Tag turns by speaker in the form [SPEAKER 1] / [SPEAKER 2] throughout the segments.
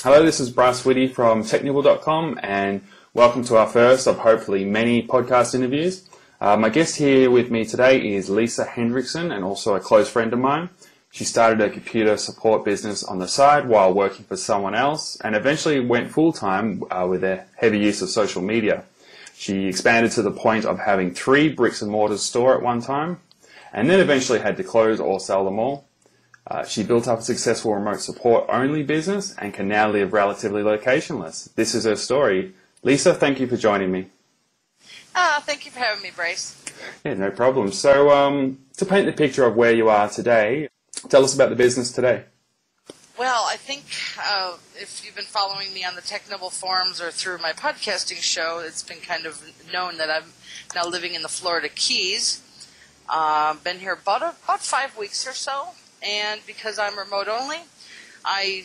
[SPEAKER 1] Hello, this is Bryce Whitty from Technical.com, and welcome to our first of hopefully many podcast interviews. My guest here with me today is Lisa Hendrickson, and also a close friend of mine. She started a computer support business on the side while working for someone else, and eventually went full-time with a heavy use of social media. She expanded to the point of having 3 bricks and mortar store at one time, and then eventually had to close or sell them all. She built up a successful remote support only business and can now live relatively locationless. This is her story. Lisa, thank you for joining me.
[SPEAKER 2] Thank you for having me, Bryce.
[SPEAKER 1] Yeah, no problem. So to paint the picture of where you are today, tell us about the business today.
[SPEAKER 2] Well, I think if you've been following me on the Technical forums or through my podcasting show, it's been kind of known that I'm now living in the Florida Keys. Been here about 5 weeks or so. And because I'm remote only, I,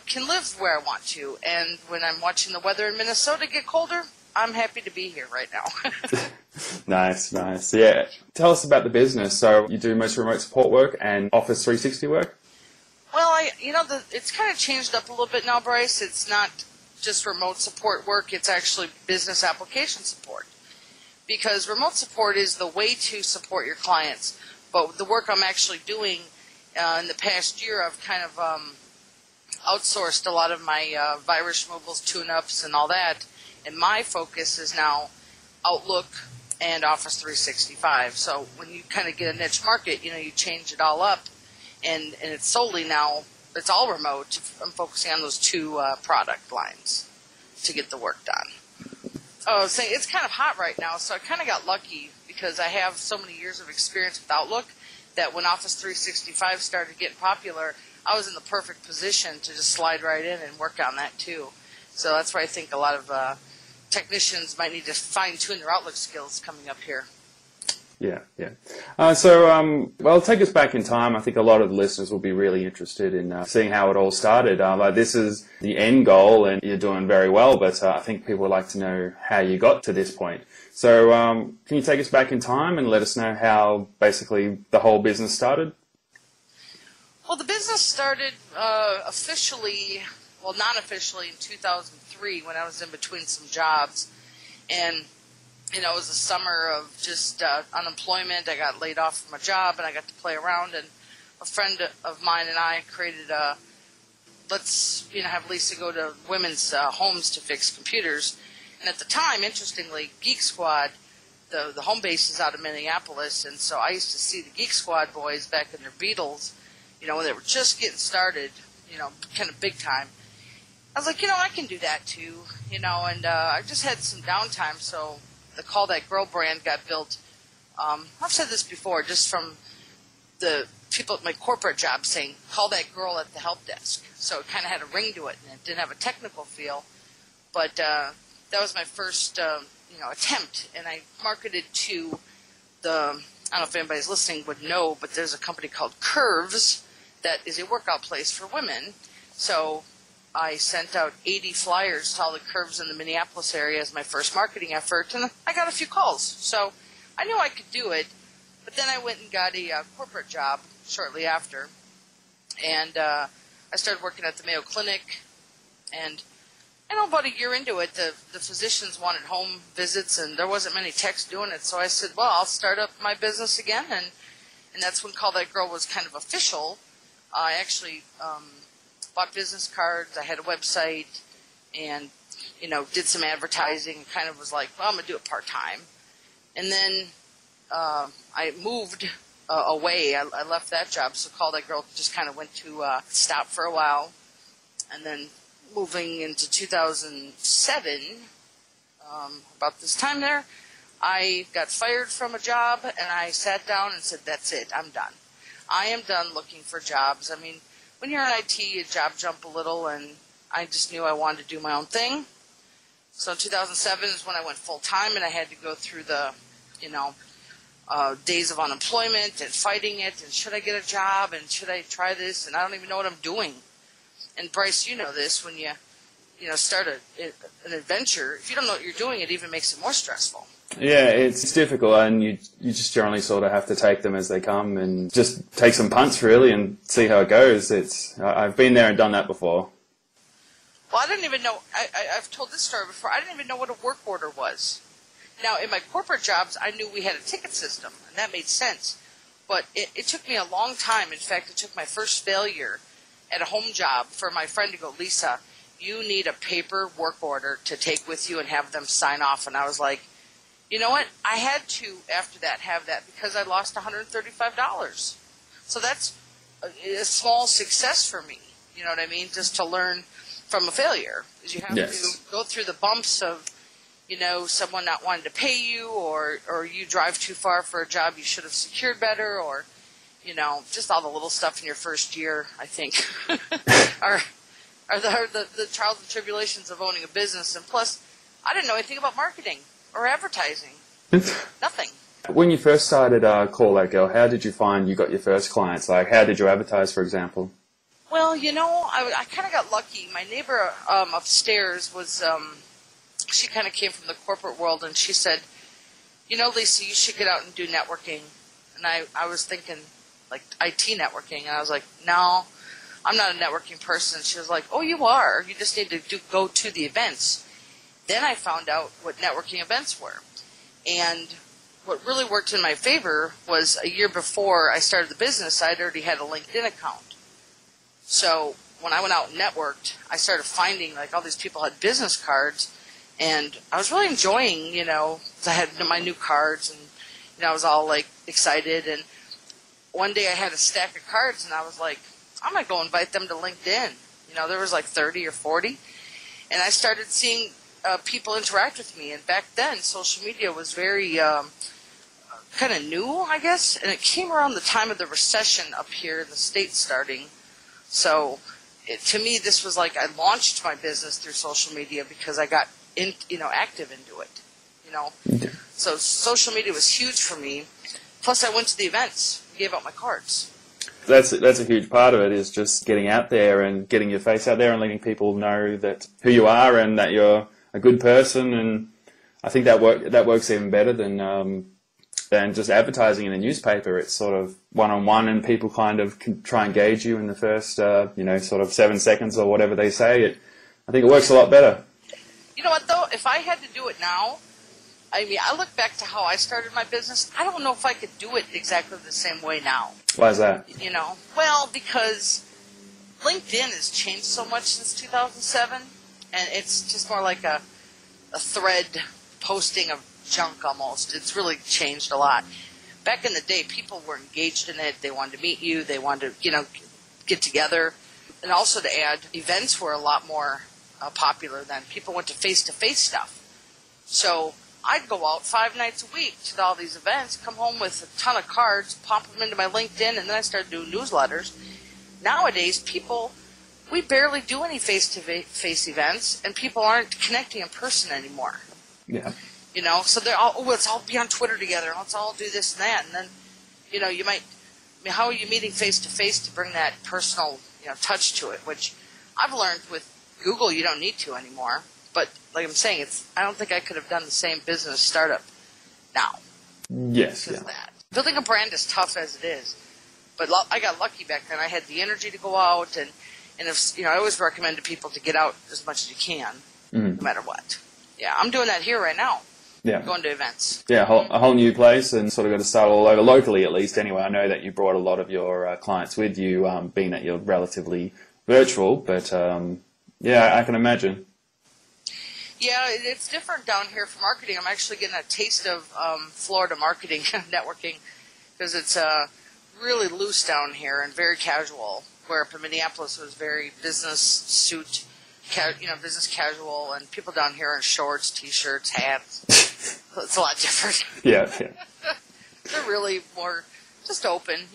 [SPEAKER 2] can live where I want to. And when I'm watching the weather in Minnesota get colder, I'm happy to be here right now.
[SPEAKER 1] Nice. Yeah. Tell us about the business. So you do most remote support work and Office 360 work?
[SPEAKER 2] Well, it's kind of changed up a little bit now, Bryce. It's not just remote support work. It's actually business application support. Because remote support is the way to support your clients. But the work I'm actually doing in the past year, I've kind of outsourced a lot of my virus removals, tune-ups, and all that. And my focus is now Outlook and Office 365. So when you kind of get a niche market, you change it all up. And it's solely now, it's all remote. I'm focusing on those 2 product lines to get the work done. Oh, so it's kind of hot right now, so I kind of got lucky because I have so many years of experience with Outlook that when Office 365 started getting popular, I was in the perfect position to just slide right in and work on that too. So that's where I think a lot of technicians might need to fine-tune their Outlook skills coming up here.
[SPEAKER 1] Yeah. Well, take us back in time. I think a lot of the listeners will be really interested in seeing how it all started. This is the end goal, and you're doing very well, but I think people would like to know how you got to this point. So can you take us back in time and let us know how basically the whole business started?
[SPEAKER 2] Well, the business started officially, well, non-officially in 2003 when I was in between some jobs. And it was a summer of just unemployment. I got laid off from a job, and I got to play around. And a friend of mine and I created let's have Lisa go to women's homes to fix computers. And at the time, interestingly, Geek Squad, the home base is out of Minneapolis, and so I used to see the Geek Squad boys back in their Beatles, when they were just getting started, kind of big time. I was like, I can do that too, and I just had some downtime, so the Call That Girl brand got built. I've said this before, just from the people at my corporate job saying, call that girl at the help desk. So it kind of had a ring to it, and it didn't have a technical feel. But that was my first, attempt, and I marketed to I don't know if anybody's listening would know, but there's a company called Curves that is a workout place for women. So I sent out 80 flyers to all the Curves in the Minneapolis area as my first marketing effort, and I got a few calls. So I knew I could do it, but then I went and got a corporate job shortly after, and I started working at the Mayo Clinic, and about a year into it, the physicians wanted home visits, and there wasn't many techs doing it, so I said, well, I'll start up my business again, and that's when Call That Girl was kind of official. I actually bought business cards, I had a website, and, did some advertising, and kind of was like, well, I'm going to do it part-time. And then I moved away. I left that job, so Call That Girl just kind of went to stop for a while, and then moving into 2007, about this time there, I got fired from a job, and I sat down and said, that's it, I'm done. I am done looking for jobs. I mean, when you're in IT, you job jump a little, and I just knew I wanted to do my own thing. So in 2007 is when I went full-time, and I had to go through the, days of unemployment and fighting it, and should I get a job, and should I try this, and I don't even know what I'm doing. And Bryce, you know this, when you start an adventure, if you don't know what you're doing, it even makes it more stressful.
[SPEAKER 1] Yeah, it's difficult, and you just generally sort of have to take them as they come and just take some punts, really, and see how it goes. I've been there and done that before.
[SPEAKER 2] Well, I didn't even know, I've told this story before, I didn't even know what a work order was. Now, in my corporate jobs, I knew we had a ticket system, and that made sense. But it took me a long time. In fact, it took my first failure at a home job for my friend to go, Lisa, you need a paper work order to take with you and have them sign off. And I was like, you know what? I had to, after that, have that because I lost $135. So that's a small success for me. You know what I mean? Just to learn from a failure. Because you have to go through the bumps of, you know, someone not wanting to pay you, or you drive too far for a job you should have secured better, or, you know, just all the little stuff in your first year, I think, are the trials and tribulations of owning a business. And plus, I didn't know anything about marketing or advertising. Nothing.
[SPEAKER 1] When you first started Call That Girl, how did you find you got your first clients? Like, how did you advertise, for example?
[SPEAKER 2] Well, you know, I kind of got lucky. My neighbor upstairs was... she kind of came from the corporate world, and she said, you know, Lisa, you should get out and do networking. And I was thinking, like, IT networking. And I was like, no, I'm not a networking person. She was like, oh, you are. You just need to go to the events. Then I found out what networking events were. And what really worked in my favor was a year before I started the business, I'd already had a LinkedIn account. So when I went out and networked, I started finding, like, all these people had business cards. And I was really enjoying, you know, I had my new cards, and, you know, I was all, like, excited. And one day I had a stack of cards, and I was like, I'm going to go invite them to LinkedIn. You know, there was like 30 or 40. And I started seeing people interact with me. And back then, social media was very kind of new, I guess. And it came around the time of the recession up here in the States starting. So to me, this was like I launched my business through social media because I got active into it, you know. So social media was huge for me. Plus, I went to the events, gave out my cards.
[SPEAKER 1] That's a huge part of it, is just getting out there and getting your face out there and letting people know that who you are and that you're a good person. And I think that works even better than just advertising in a newspaper. It's sort of one-on-one, and people kind of can try and gauge you in the first, sort of 7 seconds or whatever they say. I think it works a lot better.
[SPEAKER 2] You know what, though? If I had to do it now, I mean, I look back to how I started my business. I don't know if I could do it exactly the same way now.
[SPEAKER 1] Why is that?
[SPEAKER 2] You know, well, because LinkedIn has changed so much since 2007, and it's just more like a thread posting of junk almost. It's really changed a lot. Back in the day, people were engaged in it. They wanted to meet you. They wanted to, get together. And also to add, events were a lot more popular then. People went to face-to-face stuff. So I'd go out 5 nights a week to all these events, come home with a ton of cards, pop them into my LinkedIn, and then I started doing newsletters. Nowadays, we barely do any face-to-face events, and people aren't connecting in person anymore.
[SPEAKER 1] Yeah.
[SPEAKER 2] You know, so they're all, let's all be on Twitter together, let's all do this and that, and then, you might, how are you meeting face-to-face to bring that personal, touch to it, which I've learned with Google you don't need to anymore. But like I'm saying, I don't think I could have done the same business startup now.
[SPEAKER 1] Yes.
[SPEAKER 2] Because of that. Building a brand is tough as it is. But I got lucky back then. I had the energy to go out, and if I always recommend to people to get out as much as you can, no matter what. Yeah, I'm doing that here right now.
[SPEAKER 1] Yeah.
[SPEAKER 2] Going to events.
[SPEAKER 1] Yeah, a whole new place, and sort of got to start all over, locally at least anyway. I know that you brought a lot of your clients with you, being that you're relatively virtual, but yeah, I can imagine.
[SPEAKER 2] Yeah, it's different down here for marketing. I'm actually getting a taste of Florida marketing networking, because it's really loose down here and very casual, where up in Minneapolis it was very business suit, business casual, and people down here in shorts, T-shirts, hats. It's a lot different.
[SPEAKER 1] Yeah.
[SPEAKER 2] They're really more just open,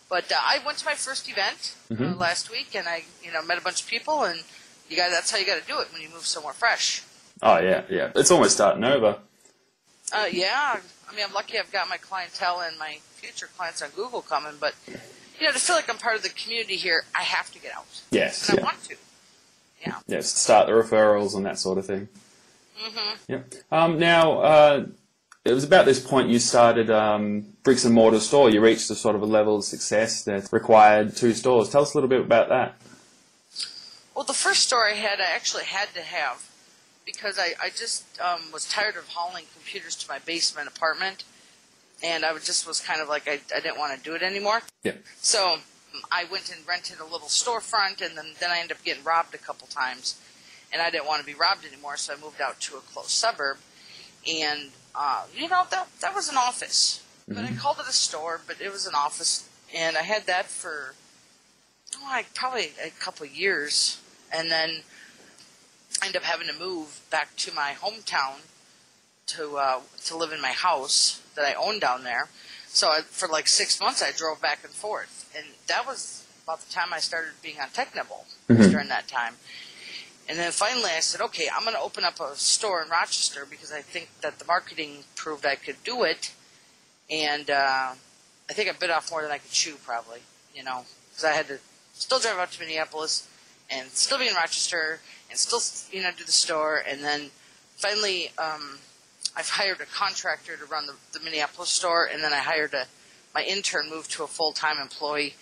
[SPEAKER 2] But I went to my first event last week, and I, met a bunch of people, and that's how you got to do it when you move somewhere fresh.
[SPEAKER 1] Oh, yeah. It's almost starting over.
[SPEAKER 2] Yeah. I mean, I'm lucky I've got my clientele and my future clients on Google coming, but, to feel like I'm part of the community here, I have to get out.
[SPEAKER 1] Yes.
[SPEAKER 2] And I want to. Yeah.
[SPEAKER 1] Yes, start the referrals and that sort of thing.
[SPEAKER 2] Mm-hmm.
[SPEAKER 1] Yep. Now, it was about this point you started bricks and mortar store. You reached a sort of a level of success that required 2 stores. Tell us a little bit about that.
[SPEAKER 2] Well, the first store I actually had to have because I just was tired of hauling computers to my basement apartment, and was kind of like I didn't want to do it anymore.
[SPEAKER 1] Yeah.
[SPEAKER 2] So I went and rented a little storefront, and then I ended up getting robbed a couple times, and I didn't want to be robbed anymore, so I moved out to a close suburb, and that was an office, but I called it a store, but it was an office, and I had that for probably a couple of years. And then I ended up having to move back to my hometown to live in my house that I owned down there. So for like 6 months, I drove back and forth. And that was about the time I started being on Technibble, during that time. And then finally I said, okay, I'm going to open up a store in Rochester because I think that the marketing proved I could do it. And I think I bit off more than I could chew probably, because I had to still drive out to Minneapolis and still be in Rochester, and still, do the store. And then finally, I've hired a contractor to run the Minneapolis store, and then I hired my intern moved to a full-time employee,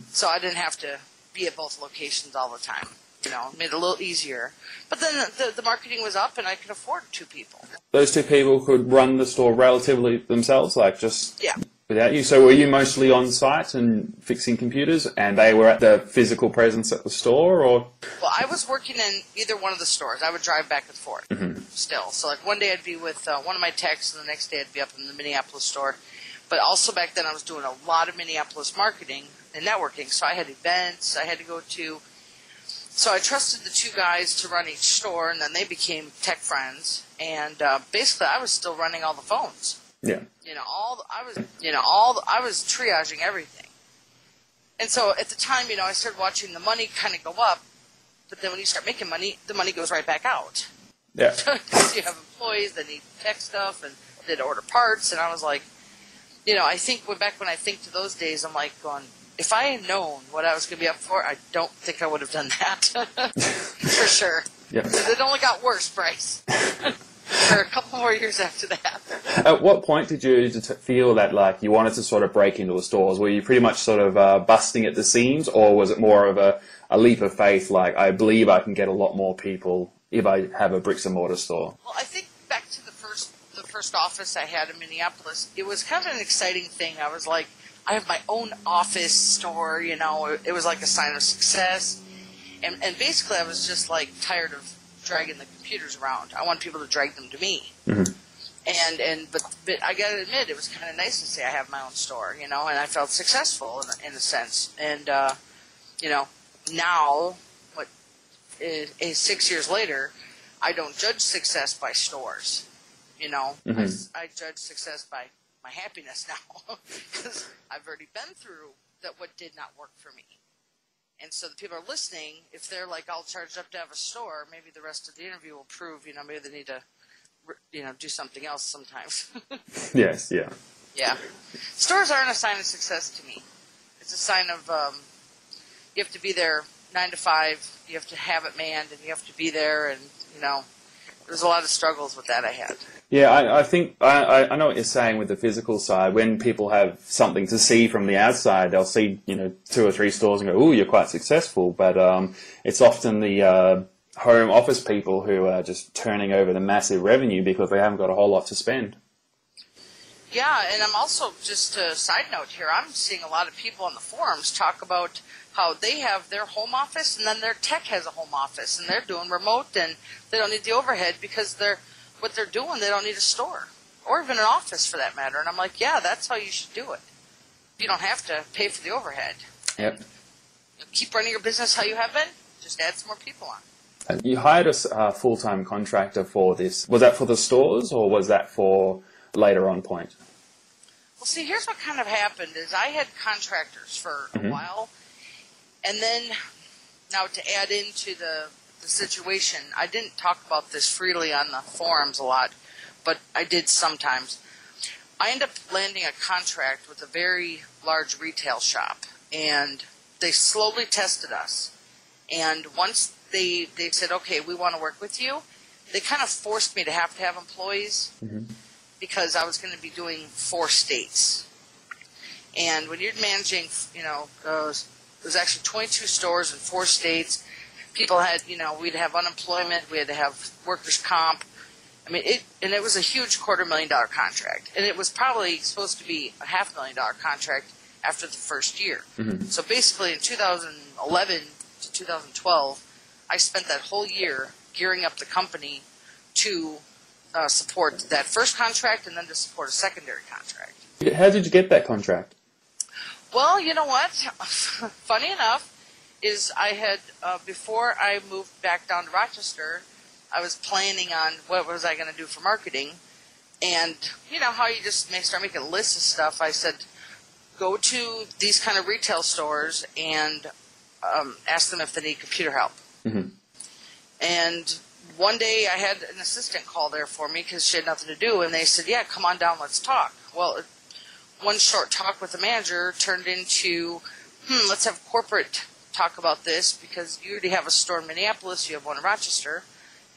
[SPEAKER 2] so I didn't have to be at both locations all the time. It made it a little easier. But then the marketing was up, and I could afford 2 people.
[SPEAKER 1] Those 2 people could run the store relatively themselves,
[SPEAKER 2] Yeah.
[SPEAKER 1] Without you. So were you mostly on site and fixing computers, and they were at the physical presence at the store, or?
[SPEAKER 2] Well, I was working in either one of the stores. I would drive back and forth still. So like one day I'd be with one of my techs, and the next day I'd be up in the Minneapolis store. But also back then I was doing a lot of Minneapolis marketing and networking. So I had events I had to go to. So I trusted the 2 guys to run each store, and then they became tech friends. And basically I was still running all the phones.
[SPEAKER 1] Yeah.
[SPEAKER 2] I was triaging everything. And so at the time, I started watching the money kind of go up, but then when you start making money, the money goes right back out.
[SPEAKER 1] Yeah.
[SPEAKER 2] Because you have employees that need tech stuff and they'd order parts, and I was like, I think when I think to those days, I'm like going, if I had known what I was going to be up for, I don't think I would have done that. For sure.
[SPEAKER 1] Yeah.
[SPEAKER 2] It only got worse, Bryce. For a couple more years after that.
[SPEAKER 1] At what point did you feel that you wanted to sort of break into the stores? Were you pretty much sort of busting at the seams, or was it more of a leap of faith, like I believe I can get a lot more people if I have a bricks and mortar store?
[SPEAKER 2] Well, I think back to the first office I had in Minneapolis, it was kind of an exciting thing. I was like, I have my own office store, it was like a sign of success. And basically I was just like tired of dragging the computers around. I want people to drag them to me. But I gotta admit, it was kind of nice to say I have my own store, and I felt successful in a sense. And now, 6 years later, I don't judge success by stores. I judge success by my happiness now, because I've already been through what did not work for me. And so the people are listening, if they're like all charged up to have a store, maybe the rest of the interview will prove, maybe they need to, do something else sometimes.
[SPEAKER 1] Yes, yeah.
[SPEAKER 2] Yeah. Stores aren't a sign of success to me. It's a sign of, you have to be there 9 to 5, you have to have it manned, and you have to be there, and, there's a lot of struggles with that I had.
[SPEAKER 1] Yeah, I think I know what you're saying with the physical side. When people have something to see from the outside, they'll see 2 or 3 stores and go, "Oh, you're quite successful." But it's often the home office people who are just turning over the massive revenue because they haven't got a whole lot to spend.
[SPEAKER 2] Yeah, and I'm also, just a side note here, I'm seeing a lot of people on the forums talk about how they have their home office and then their tech has a home office and they're doing remote and they don't need the overhead because what they're doing, they don't need a store or even an office for that matter. And I'm like, yeah, that's how you should do it. You don't have to pay for the overhead.
[SPEAKER 1] Yep.
[SPEAKER 2] Keep running your business how you have been, just add some more people on.
[SPEAKER 1] You hired a full-time contractor for this. Was that for the stores or was that for later on point?
[SPEAKER 2] Well, see, here's what kind of happened is I had contractors for a while. And then, now to add into the situation, I didn't talk about this freely on the forums a lot, but I did sometimes. I ended up landing a contract with a very large retail shop, and they slowly tested us. And once they said, okay, we want to work with you, they kind of forced me to have employees because I was going to be doing 4 states. And when you're managing, there's actually 22 stores in 4 states. people had, we'd have unemployment, we had to have workers' comp. I mean, it was a huge $250,000 contract, and it was probably supposed to be a $500,000 contract after the first year.
[SPEAKER 1] Mm-hmm.
[SPEAKER 2] So basically in 2011 to 2012, I spent that whole year gearing up the company to support that first contract and then to support a secondary contract.
[SPEAKER 1] How did you get that contract?
[SPEAKER 2] Well, you know what? Funny enough, is I had, before I moved back down to Rochester, I was planning on what was I going to do for marketing. And you know how you just start making a list of stuff. I said, go to these kind of retail stores and ask them if they need computer help.
[SPEAKER 1] Mm-hmm.
[SPEAKER 2] And one day I had an assistant call there for me because she had nothing to do, and they said, yeah, come on down, let's talk. Well, one short talk with the manager turned into, let's have corporate talk about this because you already have a store in Minneapolis, you have one in Rochester,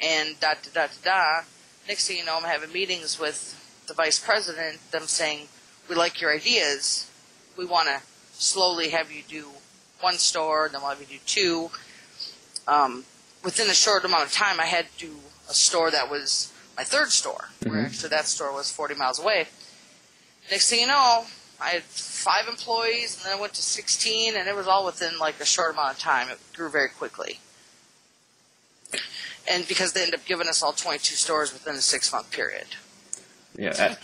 [SPEAKER 2] and da-da-da-da-da. Next thing you know, I'm having meetings with the vice president, them saying, we like your ideas, we want to slowly have you do one store, then we'll have you do two. Within a short amount of time, I had to do a store that was my third store, where actually that store was 40 miles away. Next thing you know, I had 5 employees, and then I went to 16, and it was all within like a short amount of time. It grew very quickly. And because they ended up giving us all 22 stores within a 6-month period.
[SPEAKER 1] Yeah,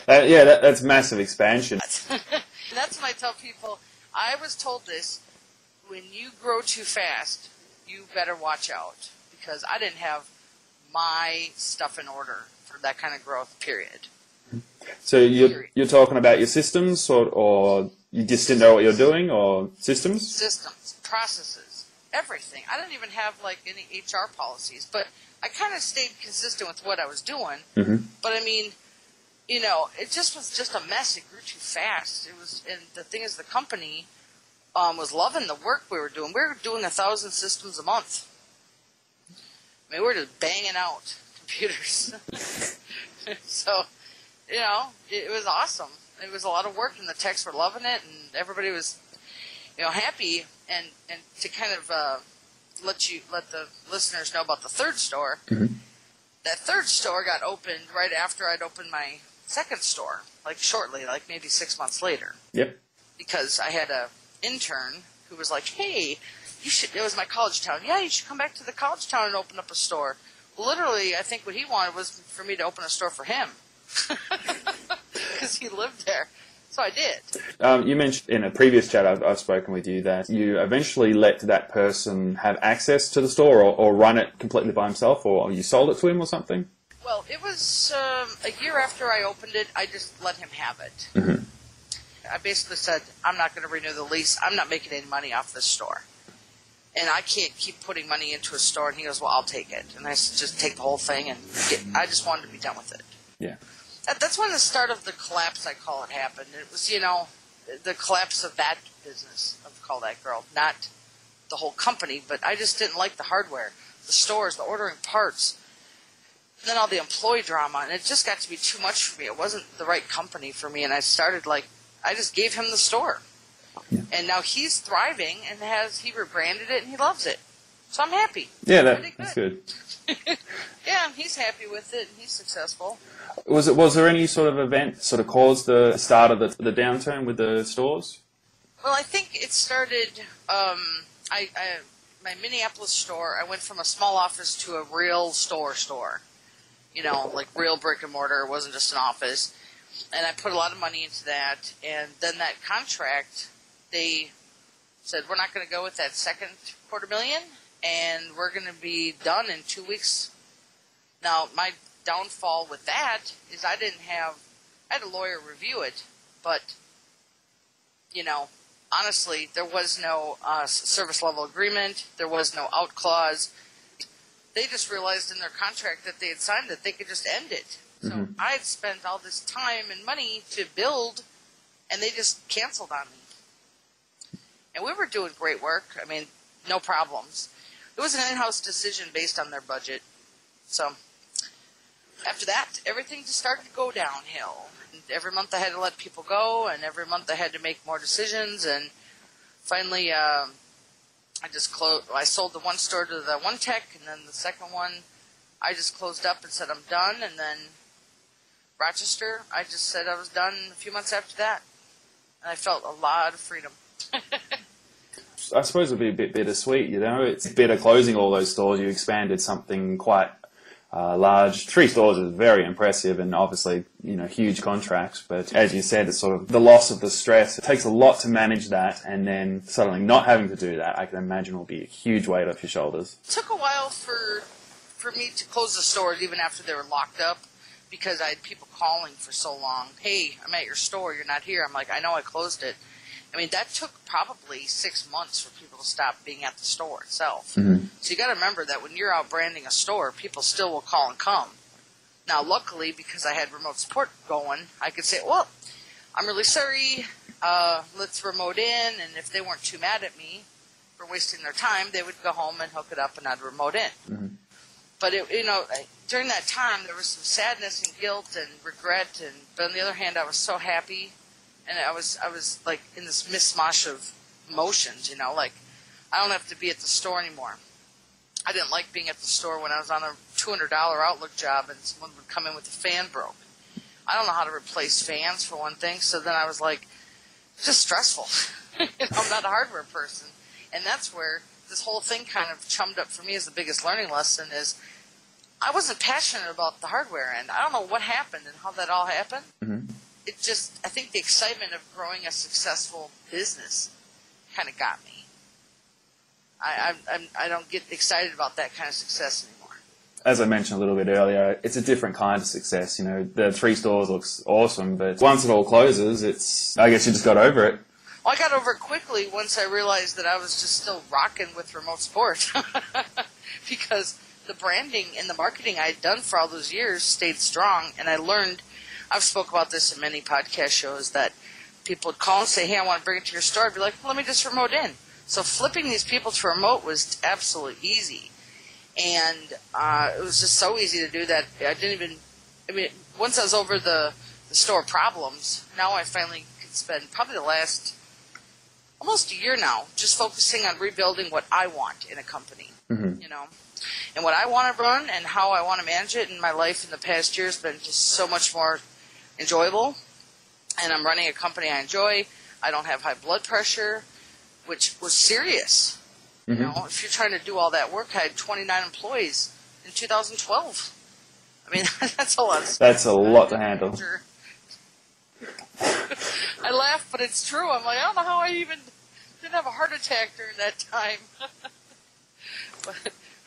[SPEAKER 1] that's massive expansion.
[SPEAKER 2] That's when I tell people, I was told this, when you grow too fast, you better watch out, because I didn't have my stuff in order for that kind of growth, period.
[SPEAKER 1] So you're talking about your systems, or you just didn't know what you're doing, or systems?
[SPEAKER 2] Systems, processes, everything. I didn't even have like any HR policies, but I kind of stayed consistent with what I was doing.
[SPEAKER 1] Mm-hmm.
[SPEAKER 2] But I mean, it just was just a mess. It grew too fast. And the thing is, the company was loving the work we were doing. We were doing 1,000 systems a month. I mean, we were just banging out computers. So, it was awesome. It was a lot of work, and the techs were loving it, and everybody was, happy. And to kind of let the listeners know about the third store, that third store got opened right after I'd opened my second store, like shortly, like maybe 6 months later.
[SPEAKER 1] Yep.
[SPEAKER 2] Because I had a intern who was like, hey, it was my college town. Yeah, you should come back to the college town and open up a store. Well, literally, I think what he wanted was for me to open a store for him. Because he lived there. So I did.
[SPEAKER 1] You mentioned in a previous chat I've spoken with you that you eventually let that person have access to the store or run it completely by himself, or you sold it to him or something?
[SPEAKER 2] Well, it was a year after I opened it, I just let him have it.
[SPEAKER 1] Mm-hmm.
[SPEAKER 2] I basically said, I'm not going to renew the lease. I'm not making any money off this store. And I can't keep putting money into a store. And he goes, well, I'll take it. And I said, just take the whole thing. And I just wanted to be done with it.
[SPEAKER 1] Yeah.
[SPEAKER 2] That's when the start of the collapse, I call it, happened. It was, the collapse of that business, of Call That Girl. Not the whole company, but I just didn't like the hardware, the stores, the ordering parts, and then all the employee drama. And it just got to be too much for me. It wasn't the right company for me. And I started I just gave him the store. Yeah. And now he's thriving and he rebranded it and he loves it. So I'm happy.
[SPEAKER 1] Yeah, that's good.
[SPEAKER 2] Yeah, he's happy with it and he's successful.
[SPEAKER 1] Was there any sort of event sort of caused the start of the downturn with the stores?
[SPEAKER 2] Well, I think it started, my Minneapolis store, I went from a small office to a real store, like real brick and mortar. It wasn't just an office. And I put a lot of money into that. And then that contract, they said, we're not going to go with that second $250,000, and we're going to be done in 2 weeks. Now, my downfall with that is I had a lawyer review it, but, honestly, there was no service level agreement. There was no out clause. They just realized in their contract that they had signed that they could just end it. So I had spent all this time and money to build, and they just canceled on me. And we were doing great work. I mean, no problems. It was an in-house decision based on their budget. So after that, everything just started to go downhill. And every month I had to let people go, and every month I had to make more decisions. And finally, I I just closed. I sold the one store to the one tech, and then the second one, I just closed up and said I'm done. And then Rochester, I just said I was done a few months after that, and I felt a lot of freedom.
[SPEAKER 1] I suppose it would be a bit bittersweet, you know. It's bitter closing all those stores. You expanded something quite large. 3 stores is very impressive, and obviously, you know, huge contracts. But as you said, it's sort of the loss of the stress. It takes a lot to manage that, and then suddenly not having to do that, I can imagine will be a huge weight off your shoulders.
[SPEAKER 2] It took a while for me to close the stores, even after they were locked up, because I had people calling for so long. Hey, I'm at your store. You're not here. I'm like, I know I closed it. I mean, that took probably 6 months for people to stop being at the store itself.
[SPEAKER 1] Mm-hmm.
[SPEAKER 2] So you got to remember that when you're out branding a store, people still will call and come. Now, luckily, because I had remote support going, I could say, well, I'm really sorry, let's remote in, and if they weren't too mad at me for wasting their time, they would go home and hook it up and I'd remote in.
[SPEAKER 1] Mm-hmm.
[SPEAKER 2] But, during that time, there was some sadness and guilt and regret, but on the other hand, I was so happy. And I was like in this mishmash of emotions, like I don't have to be at the store anymore. I didn't like being at the store when I was on a $200 Outlook job and someone would come in with a fan broke. I don't know how to replace fans for one thing, so then I was like, it's just stressful. I'm not a hardware person. And that's where this whole thing kind of chummed up for me as the biggest learning lesson is I wasn't passionate about the hardware end. I don't know what happened and how that all happened.
[SPEAKER 1] Mm-hmm.
[SPEAKER 2] I think the excitement of growing a successful business kind of got me. I don't get excited about that kind of success anymore.
[SPEAKER 1] As I mentioned a little bit earlier, it's a different kind of success. You know, the 3 stores looks awesome, but once it all closes, I guess you just got over it.
[SPEAKER 2] Well, I got over it quickly once I realized that I was just still rocking with remote support because the branding and the marketing I had done for all those years stayed strong, and I learned. I've spoke about this in many podcast shows that people would call and say, hey, I want to bring it to your store. I'd be like, well, let me just remote in. So flipping these people to remote was absolutely easy. And it was just so easy to do that. Once I was over the store problems, now I finally could spend probably the last almost a year now just focusing on rebuilding what I want in a company,
[SPEAKER 1] Mm-hmm.
[SPEAKER 2] And what I want to run and how I want to manage it in my life in the past year has been just so much more enjoyable, and I'm running a company I enjoy. I don't have high blood pressure, which was serious.
[SPEAKER 1] Mm-hmm.
[SPEAKER 2] If you're trying to do all that work, I had 29 employees in 2012. I mean, that's a lot.
[SPEAKER 1] That's a lot to handle.
[SPEAKER 2] I laugh, but it's true. I'm like, I don't know how I even didn't have a heart attack during that time.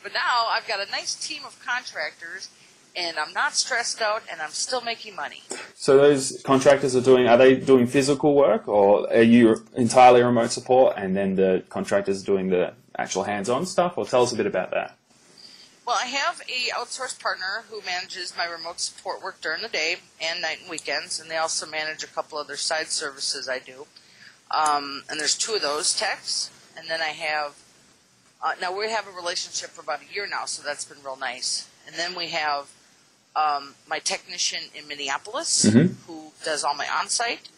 [SPEAKER 2] But now I've got a nice team of contractors, and I'm not stressed out, and I'm still making money.
[SPEAKER 1] So those contractors are they doing physical work, or are you entirely remote support, and then the contractors doing the actual hands-on stuff? Or tell us a bit about that.
[SPEAKER 2] Well, I have a outsourced partner who manages my remote support work during the day and night and weekends, and they also manage a couple other side services I do. And there's 2 of those techs, and then I have now we have a relationship for about a year now, so that's been real nice. And then we have my technician in Minneapolis
[SPEAKER 1] Mm-hmm.
[SPEAKER 2] who does all my on-site.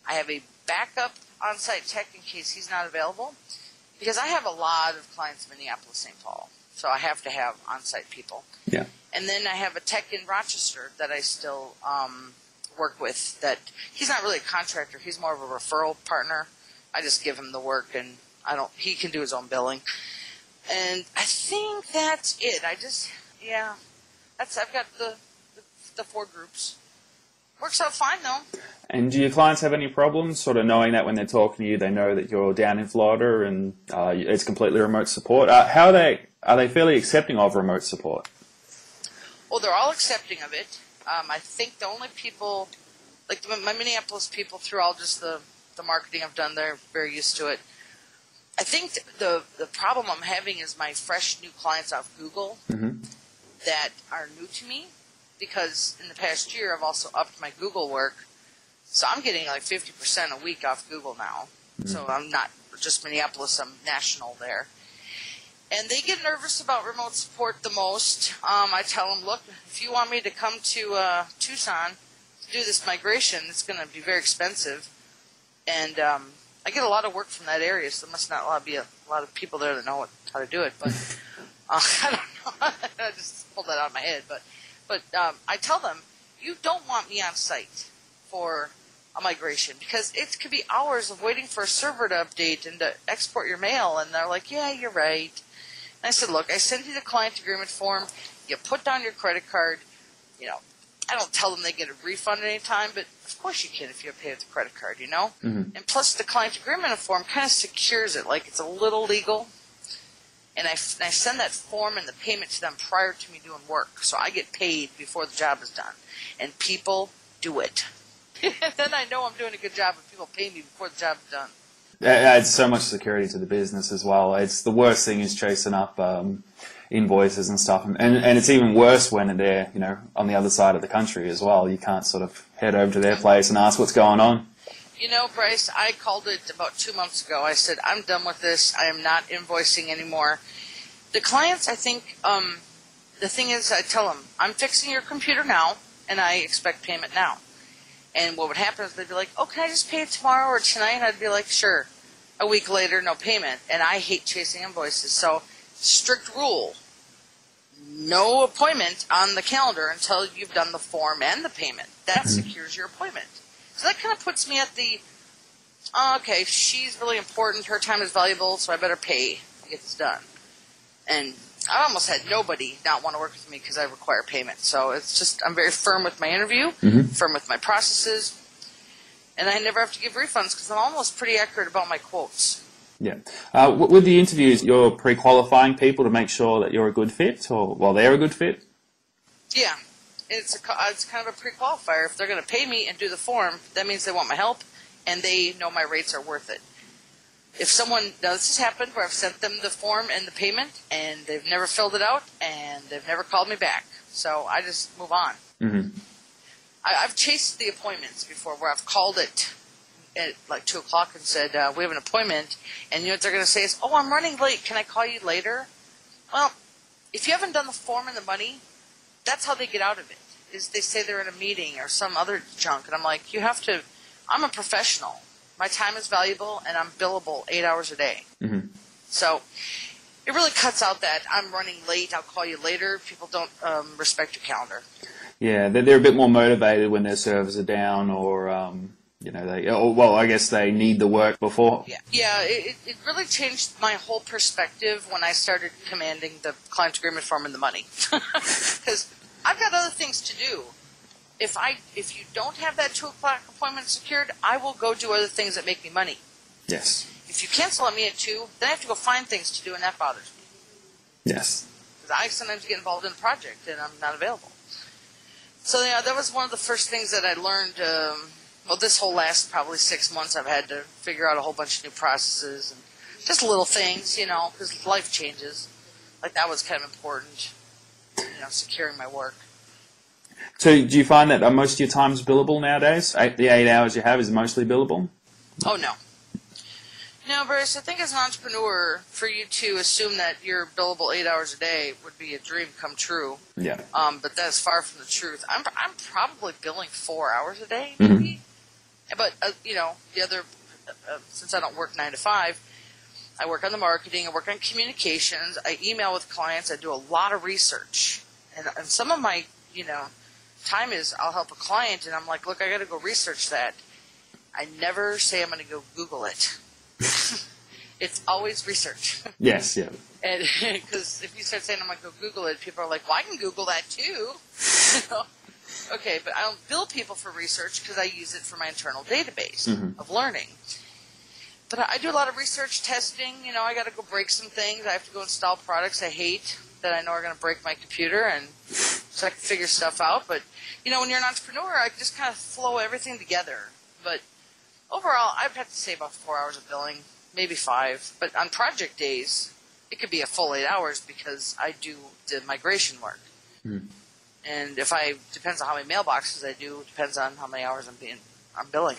[SPEAKER 2] I have a backup on-site tech in case he's not available, because I have a lot of clients in Minneapolis, St. Paul, so I have to have on-site people.
[SPEAKER 1] Yeah.
[SPEAKER 2] And then I have a tech in Rochester that I still work with. That he's not really a contractor; he's more of a referral partner. I just give him the work, and he can do his own billing. And I think that's it. I've got the 4 groups. Works out fine though.
[SPEAKER 1] And do your clients have any problems sort of knowing that when they're talking to you, they know that you're down in Florida and it's completely remote support? Are they fairly accepting of remote support?
[SPEAKER 2] Well, they're all accepting of it. I think the only people, like my Minneapolis people, through all just the marketing I've done, they're very used to it. I think the problem I'm having is my fresh new clients off Google
[SPEAKER 1] Mm-hmm.
[SPEAKER 2] that are new to me, because in the past year I've also upped my Google work. So I'm getting like 50% a week off Google now. Mm-hmm. So I'm not just Minneapolis, I'm national there. And they get nervous about remote support the most. I tell them, look, if you want me to come to Tucson to do this migration, it's going to be very expensive. And I get a lot of work from that area, so there must not be a a lot of people there that know how to do it, but I don't know. I just pulled that out of my head. But I tell them, you don't want me on site for a migration because it could be hours of waiting for a server to update and to export your mail. And they're like, yeah, you're right. And I said, look, I sent you the client agreement form. You put down your credit card. I don't tell them they get a refund at any time, but of course you can if you pay with a credit card,
[SPEAKER 1] Mm-hmm.
[SPEAKER 2] And plus the client agreement form kind of secures it, like it's a little legal. And I send that form and the payment to them prior to me doing work, so I get paid before the job is done. And people do it. Then I know I'm doing a good job if people pay me before the job is done.
[SPEAKER 1] It adds so much security to the business as well. It's the worst thing is chasing up invoices and stuff, and it's even worse when they're on the other side of the country as well. You can't sort of head over to their place and ask what's going on.
[SPEAKER 2] Bryce, I called it about 2 months ago. I said, I'm done with this. I am not invoicing anymore. The clients, I think, the thing is, I tell them, I'm fixing your computer now, and I expect payment now. And what would happen is they'd be like, oh, can I just pay it tomorrow or tonight? And I'd be like, sure. A week later, no payment. And I hate chasing invoices. So, strict rule, no appointment on the calendar until you've done the form and the payment. That secures your appointment. So that kind of puts me at the, okay, she's really important, her time is valuable, so I better pay to get this done. And I almost had nobody not want to work with me because I require payment. So it's just, I'm very firm with my interview, firm with my processes, and I never have to give refunds because I'm almost pretty accurate about my quotes.
[SPEAKER 1] Yeah. With the interviews, you're pre-qualifying people to make sure that you're a good fit, or they're a good fit?
[SPEAKER 2] Yeah. It's kind of a pre-qualifier. If they're going to pay me and do the form, that means they want my help, and they know my rates are worth it. If someone, now this has happened where I've sent them the form and the payment, and they've never filled it out, and they've never called me back. So I just move on.
[SPEAKER 1] Mm-hmm.
[SPEAKER 2] I've chased the appointments before where I've called it at like 2 o'clock and said, we have an appointment, and what they're going to say is, oh, I'm running late. Can I call you later? Well, if you haven't done the form and the money, that's how they get out of it, is they say they're in a meeting or some other junk. And I'm like, I'm a professional. My time is valuable, and I'm billable 8 hours a day.
[SPEAKER 1] Mm-hmm.
[SPEAKER 2] So it really cuts out that I'm running late, I'll call you later. People don't respect your calendar.
[SPEAKER 1] Yeah, they're a bit more motivated when their servers are down or, I guess they need the work before.
[SPEAKER 2] Yeah, it really changed my whole perspective when I started commanding the client agreement form and the money. Because I've got other things to do. If you don't have that 2 o'clock appointment secured, I will go do other things that make me money.
[SPEAKER 1] Yes.
[SPEAKER 2] If you cancel on me at 2, then I have to go find things to do, and that bothers me.
[SPEAKER 1] Yes.
[SPEAKER 2] Because I sometimes get involved in a project, and I'm not available. So yeah, that was one of the first things that I learned. This whole last probably 6 months, I've had to figure out a whole bunch of new processes and just little things, because life changes. Like that was kind of important, securing my work.
[SPEAKER 1] So do you find that most of your time is billable nowadays? The 8 hours you have is mostly billable?
[SPEAKER 2] Oh, no. No, Bruce, I think as an entrepreneur, for you to assume that you're billable 8 hours a day would be a dream come true.
[SPEAKER 1] Yeah.
[SPEAKER 2] But that's far from the truth. I'm probably billing 4 hours a day, maybe.
[SPEAKER 1] Mm-hmm.
[SPEAKER 2] But, the other, since I don't work 9 to 5, I work on the marketing, I work on communications, I email with clients, I do a lot of research. And some of my, time is I'll help a client, and I'm like, look, I got to go research that. I never say I'm going to go Google it. It's always research.
[SPEAKER 1] Yes, yeah.
[SPEAKER 2] And because if you start saying I'm going to go Google it, people are like, well, I can Google that too. Okay, but I don't bill people for research because I use it for my internal database of learning. But I do a lot of research testing. I got to go break some things. I have to go install products I hate that I know are going to break my computer, and so I can figure stuff out. But, when you're an entrepreneur, I just kind of flow everything together. But overall, I've had to say about 4 hours of billing, maybe 5. But on project days, it could be a full 8 hours because I do the migration work. And depends on how many mailboxes I do, depends on how many hours I'm billing.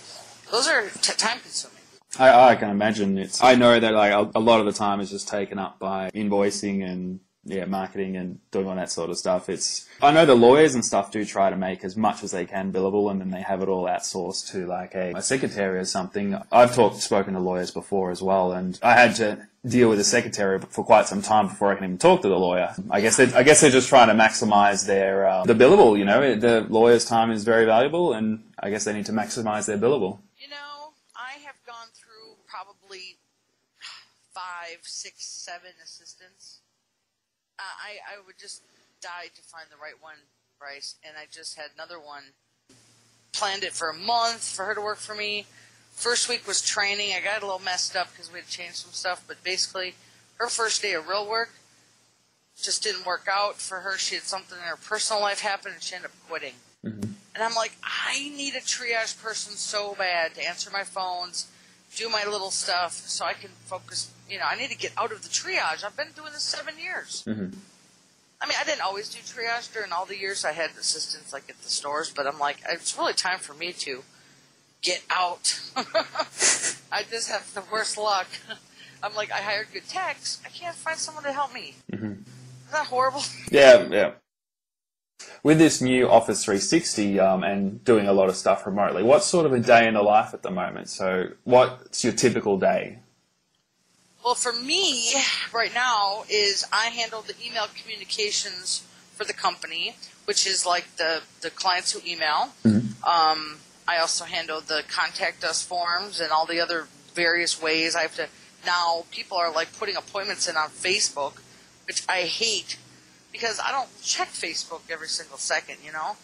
[SPEAKER 2] Those are time consuming.
[SPEAKER 1] I can imagine. I know that a lot of the time is just taken up by invoicing and marketing and doing all that sort of stuff. I know the lawyers and stuff do try to make as much as they can billable, and then they have it all outsourced to like a secretary or something. I've spoken to lawyers before as well, and I had to deal with a secretary for quite some time before I can even talk to the lawyer. I guess they're just trying to maximize their the billable. You know, the lawyer's time is very valuable, and I guess they need to maximize their billable.
[SPEAKER 2] You know, I have gone through probably 5, 6, 7 assistants. I would just die to find the right one, Bryce, and I just had another one. Planned it for a month for her to work for me. First week was training. I got a little messed up because we had to change some stuff, but basically her first day of real work just didn't work out for her. She had something in her personal life happen, and she ended up quitting. Mm-hmm. And I'm like, I need a triage person so bad to answer my phones, do my little stuff so I can focus. You know, I need to get out of the triage. I've been doing this 7 years. Mm-hmm. I mean, I didn't always do triage during all the years I had assistants like at the stores, but I'm like, it's really time for me to get out. I just have the worst luck. I'm like, I hired good techs. I can't find someone to help me. Mm-hmm. Isn't that horrible?
[SPEAKER 1] Yeah. With this new Office 360 and doing a lot of stuff remotely, what's sort of a day in the life at the moment? So what's your typical day?
[SPEAKER 2] Well, for me, right now, is I handle the email communications for the company, which is like the clients who email. Mm-hmm. I also handle the contact us forms and all the other various ways. I have to, now people are like putting appointments in on Facebook, which I hate because I don't check Facebook every single second, you know.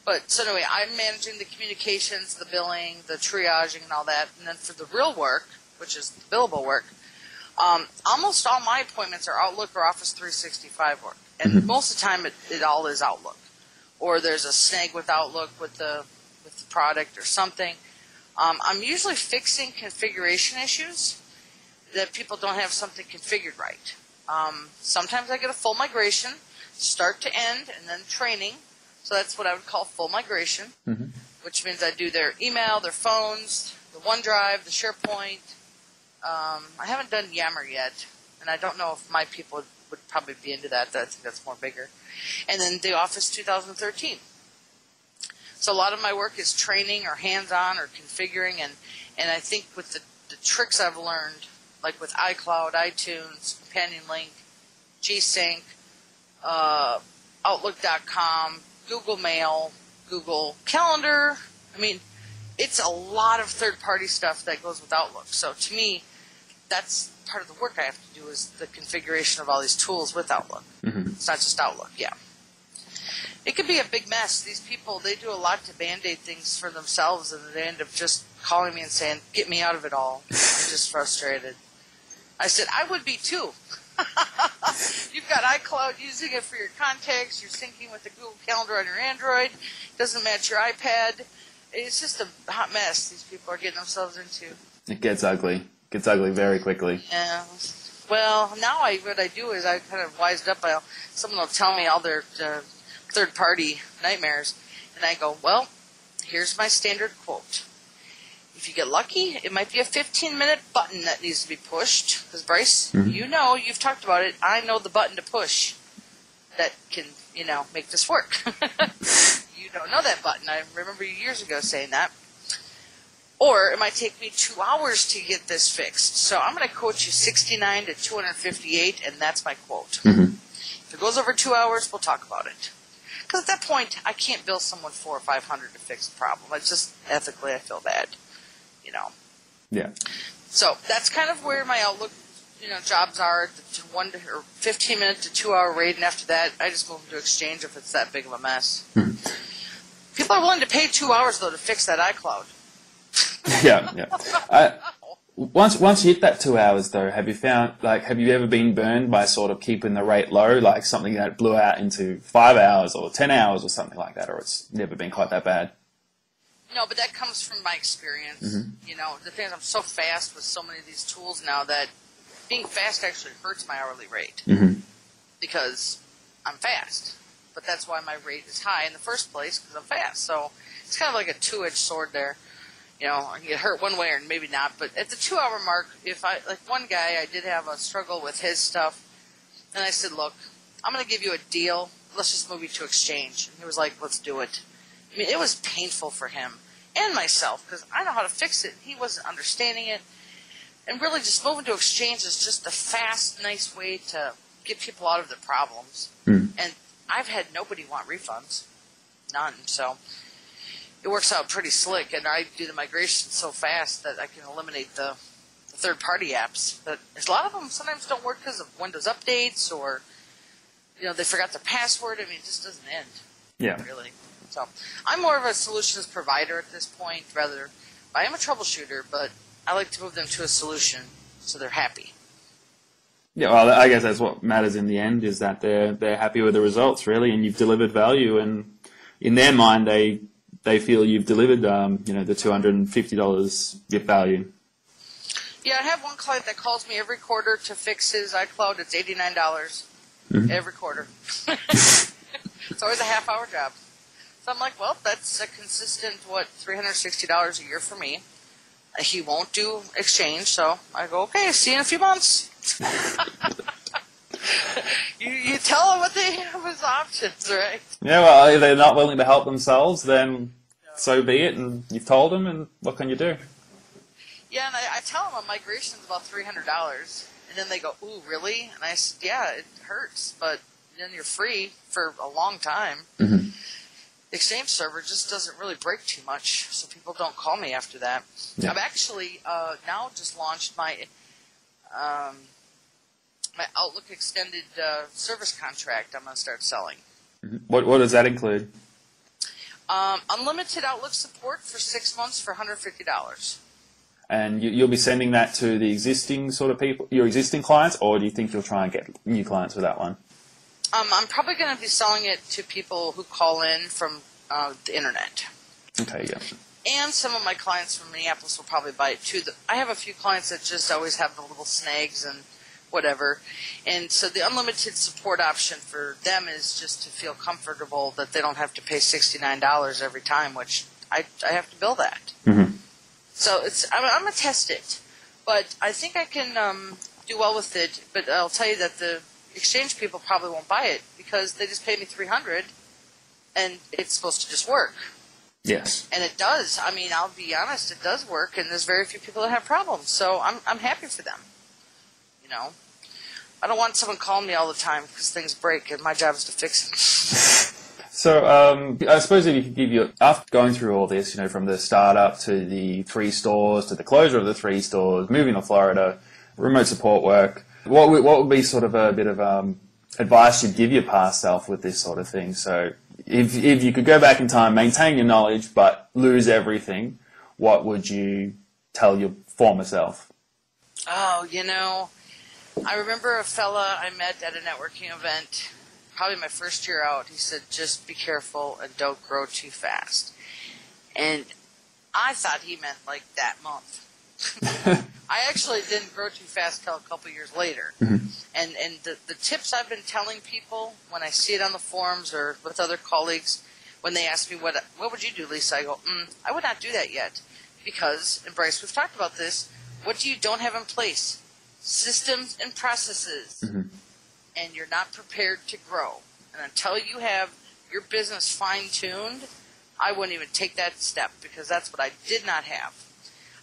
[SPEAKER 2] But so anyway, I'm managing the communications, the billing, the triaging and all that. And then for the real work, which is the billable work, almost all my appointments are Outlook or Office 365 work. And mm-hmm. most of the time it all is Outlook. Or there's a snag with Outlook with the product or something. I'm usually fixing configuration issues that people don't have something configured right. Sometimes I get a full migration, start to end, and then training. So that's what I would call full migration, mm-hmm. which means I do their email, their phones, the OneDrive, the SharePoint. I haven't done Yammer yet, and I don't know if my people would probably be into that. I think that's more bigger. And then the Office 2013. So a lot of my work is training or hands-on or configuring, and I think with the tricks I've learned, like with iCloud, iTunes, Companion Link, G-Sync, Outlook.com, Google Mail, Google Calendar, I mean, it's a lot of third-party stuff that goes with Outlook. So to me, that's part of the work I have to do is the configuration of all these tools with Outlook. Mm-hmm. It's not just Outlook, yeah. It could be a big mess. These people, they do a lot to Band-Aid things for themselves, and they end up just calling me and saying, get me out of it all. I'm just frustrated. I said, I would be too. You've got iCloud using it for your contacts. You're syncing with the Google Calendar on your Android. It doesn't match your iPad. It's just a hot mess these people are getting themselves into. It
[SPEAKER 1] gets ugly. It gets ugly very quickly.
[SPEAKER 2] Yeah. Well, now what I do is I kind of wised up. Someone will tell me all their third-party nightmares, and I go, well, here's my standard quote. If you get lucky, it might be a 15-minute button that needs to be pushed. Because, Bryce, mm-hmm. you know, you've talked about it. I know the button to push that can, make this work. You don't know that button. I remember you years ago saying that. Or it might take me 2 hours to get this fixed. So I'm going to quote you 69 to 258, and that's my quote. Mm-hmm. If it goes over 2 hours, we'll talk about it. Because at that point, I can't bill someone $400 or $500 to fix the problem. It's just ethically, I feel bad.
[SPEAKER 1] Yeah.
[SPEAKER 2] So that's kind of where my Outlook, jobs are. The 15-minute to 2 hour rate, and after that, I just move them to Exchange if it's that big of a mess. Hmm. People are willing to pay 2 hours though to fix that iCloud.
[SPEAKER 1] Yeah. Once you hit that 2 hours though, have you ever been burned by sort of keeping the rate low, like something that blew out into 5 hours or 10 hours or something like that, or it's never been quite that bad?
[SPEAKER 2] No, but that comes from my experience. Mm-hmm. The thing is, I'm so fast with so many of these tools now that being fast actually hurts my hourly rate mm-hmm. because I'm fast. But that's why my rate is high in the first place, because I'm fast. So it's kind of like a two-edged sword there. I can get hurt one way or maybe not. But at the 2 hour mark, like one guy, I did have a struggle with his stuff. And I said, look, I'm going to give you a deal. Let's just move you to exchange. And he was like, let's do it. I mean, it was painful for him and myself because I know how to fix it. He wasn't understanding it. And really just moving to exchange is just a fast, nice way to get people out of their problems. And I've had nobody want refunds. None. So it works out pretty slick. And I do the migration so fast that I can eliminate the third-party apps. But a lot of them sometimes don't work because of Windows updates or, they forgot their password. I mean, it just doesn't end.
[SPEAKER 1] Yeah.
[SPEAKER 2] Really. So I'm more of a solutions provider at this point. I am a troubleshooter, but I like to move them to a solution so they're happy.
[SPEAKER 1] Yeah, well, I guess that's what matters in the end, is that they're happy with the results, really, and you've delivered value, and in their mind, they feel you've delivered, the $250 gift value.
[SPEAKER 2] Yeah, I have one client that calls me every quarter to fix his iCloud. It's $89 every quarter. It's always a half-hour job. So I'm like, well, that's a consistent, $360 a year for me. He won't do exchange, so I go, okay, see you in a few months. you tell them what they have as options, right?
[SPEAKER 1] Yeah, well, if they're not willing to help themselves, then so be it, and you've told them, and what can you do?
[SPEAKER 2] Yeah, and I tell them a migration is about $300, and then they go, ooh, really? And I said, yeah, it hurts, but then you're free for a long time.
[SPEAKER 1] Mm-hmm.
[SPEAKER 2] The Exchange server just doesn't really break too much, so people don't call me after that. Yeah. I've actually now just launched my Outlook Extended service contract I'm going to start selling.
[SPEAKER 1] Mm-hmm. What does that include?
[SPEAKER 2] Unlimited Outlook support for 6 months for $150.
[SPEAKER 1] And you'll be sending that to the existing sort of people, your existing clients, or do you think you'll try and get new clients with that one?
[SPEAKER 2] I'm probably going to be selling it to people who call in from the internet.
[SPEAKER 1] Okay, yeah.
[SPEAKER 2] And some of my clients from Minneapolis will probably buy it too. I have a few clients that just always have the little snags and whatever. And so the unlimited support option for them is just to feel comfortable that they don't have to pay $69 every time, which I have to bill that.
[SPEAKER 1] Mm-hmm.
[SPEAKER 2] So I'm going to test it. But I think I can do well with it. But I'll tell you that the Exchange people probably won't buy it because they just paid me $300 and it's supposed to just work.
[SPEAKER 1] Yes.
[SPEAKER 2] And it does. I mean, I'll be honest, it does work, and there's very few people that have problems. So I'm happy for them. I don't want someone calling me all the time because things break, and my job is to fix it.
[SPEAKER 1] So I suppose if you could give after going through all this, from the startup to the 3 stores to the closure of the 3 stores, moving to Florida, remote support work, what would be sort of a bit of advice you'd give your past self with this sort of thing? So if you could go back in time, maintain your knowledge, but lose everything, what would you tell your former self?
[SPEAKER 2] Oh, I remember a fella I met at a networking event, probably my first year out. He said, just be careful and don't grow too fast. And I thought he meant like that month. I actually didn't grow too fast till a couple years later. Mm-hmm. And the tips I've been telling people when I see it on the forums or with other colleagues, when they ask me, what would you do, Lisa? I go, I would not do that yet. Because, and Bryce, we've talked about this, what you don't have in place? Systems and processes. Mm-hmm. And you're not prepared to grow. And until you have your business fine-tuned, I wouldn't even take that step because that's what I did not have.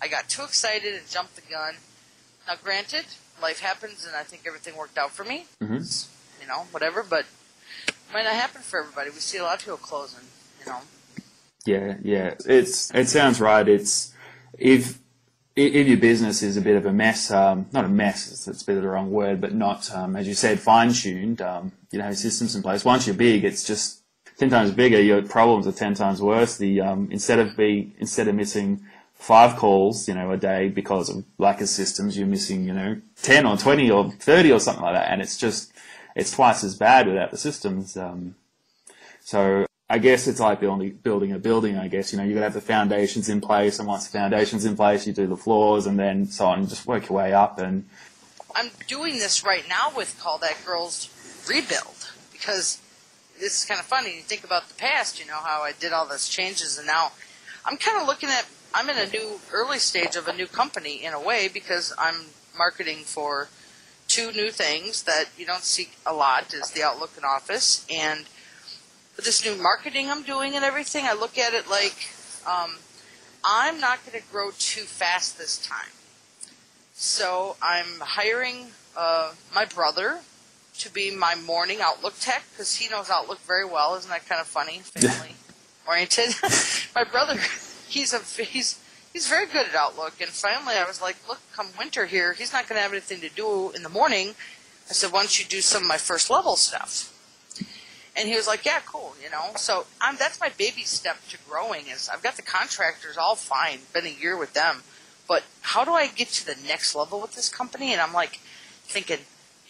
[SPEAKER 2] I got too excited and jumped the gun. Now, granted, life happens, and I think everything worked out for me. Mm-hmm. Whatever, but it might not happen for everybody. We see a lot of people closing,
[SPEAKER 1] Yeah. It sounds right. It's if your business is a bit of a mess, not a mess, it's a bit of the wrong word, but not, as you said, fine-tuned, systems in place. Once you're big, it's just 10 times bigger. Your problems are 10 times worse. Instead of missing 5 calls, a day because of lack of systems, you're missing, 10 or 20 or 30 or something like that. And it's twice as bad without the systems. So I guess it's like building a building, I guess. You've got to have the foundations in place. And once the foundation's in place, you do the floors and then so on. Just work your way up. And
[SPEAKER 2] I'm doing this right now with Call That Girls Rebuild because this is kind of funny. You think about the past, how I did all those changes. And now I'm kind of looking at I'm in a new early stage of a new company in a way because I'm marketing for two new things that you don't see a lot is the Outlook and Office. And with this new marketing I'm doing and everything, I look at it like I'm not going to grow too fast this time. So I'm hiring my brother to be my morning Outlook tech because he knows Outlook very well. Isn't that kind of funny? Family oriented. My brother, he's very good at Outlook. And finally, I was like, look, come winter here, he's not going to have anything to do in the morning. I said, why don't you do some of my first level stuff? And he was like, yeah, cool, you know. So that's my baby step to growing. Is I've got the contractors all fine, been a year with them. But how do I get to the next level with this company? And I'm like thinking,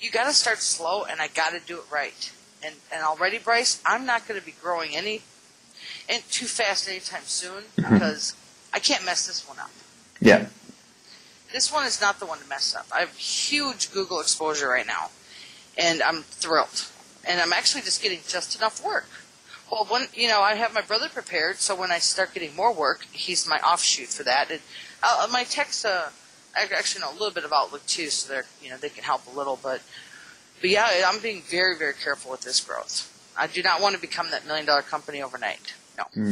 [SPEAKER 2] you got to start slow, and I got to do it right. And already, Bryce, I'm not going to be growing too fast anytime soon because I can't mess this one up.
[SPEAKER 1] Yeah.
[SPEAKER 2] This one is not the one to mess up. I have huge Google exposure right now, and I'm thrilled. And I'm actually just getting just enough work. Well, I have my brother prepared, so when I start getting more work, he's my offshoot for that. And my techs, I actually know a little bit of Outlook too, so they can help a little. But yeah, I'm being very, very careful with this growth. I do not want to become that $1 million company overnight. No. No.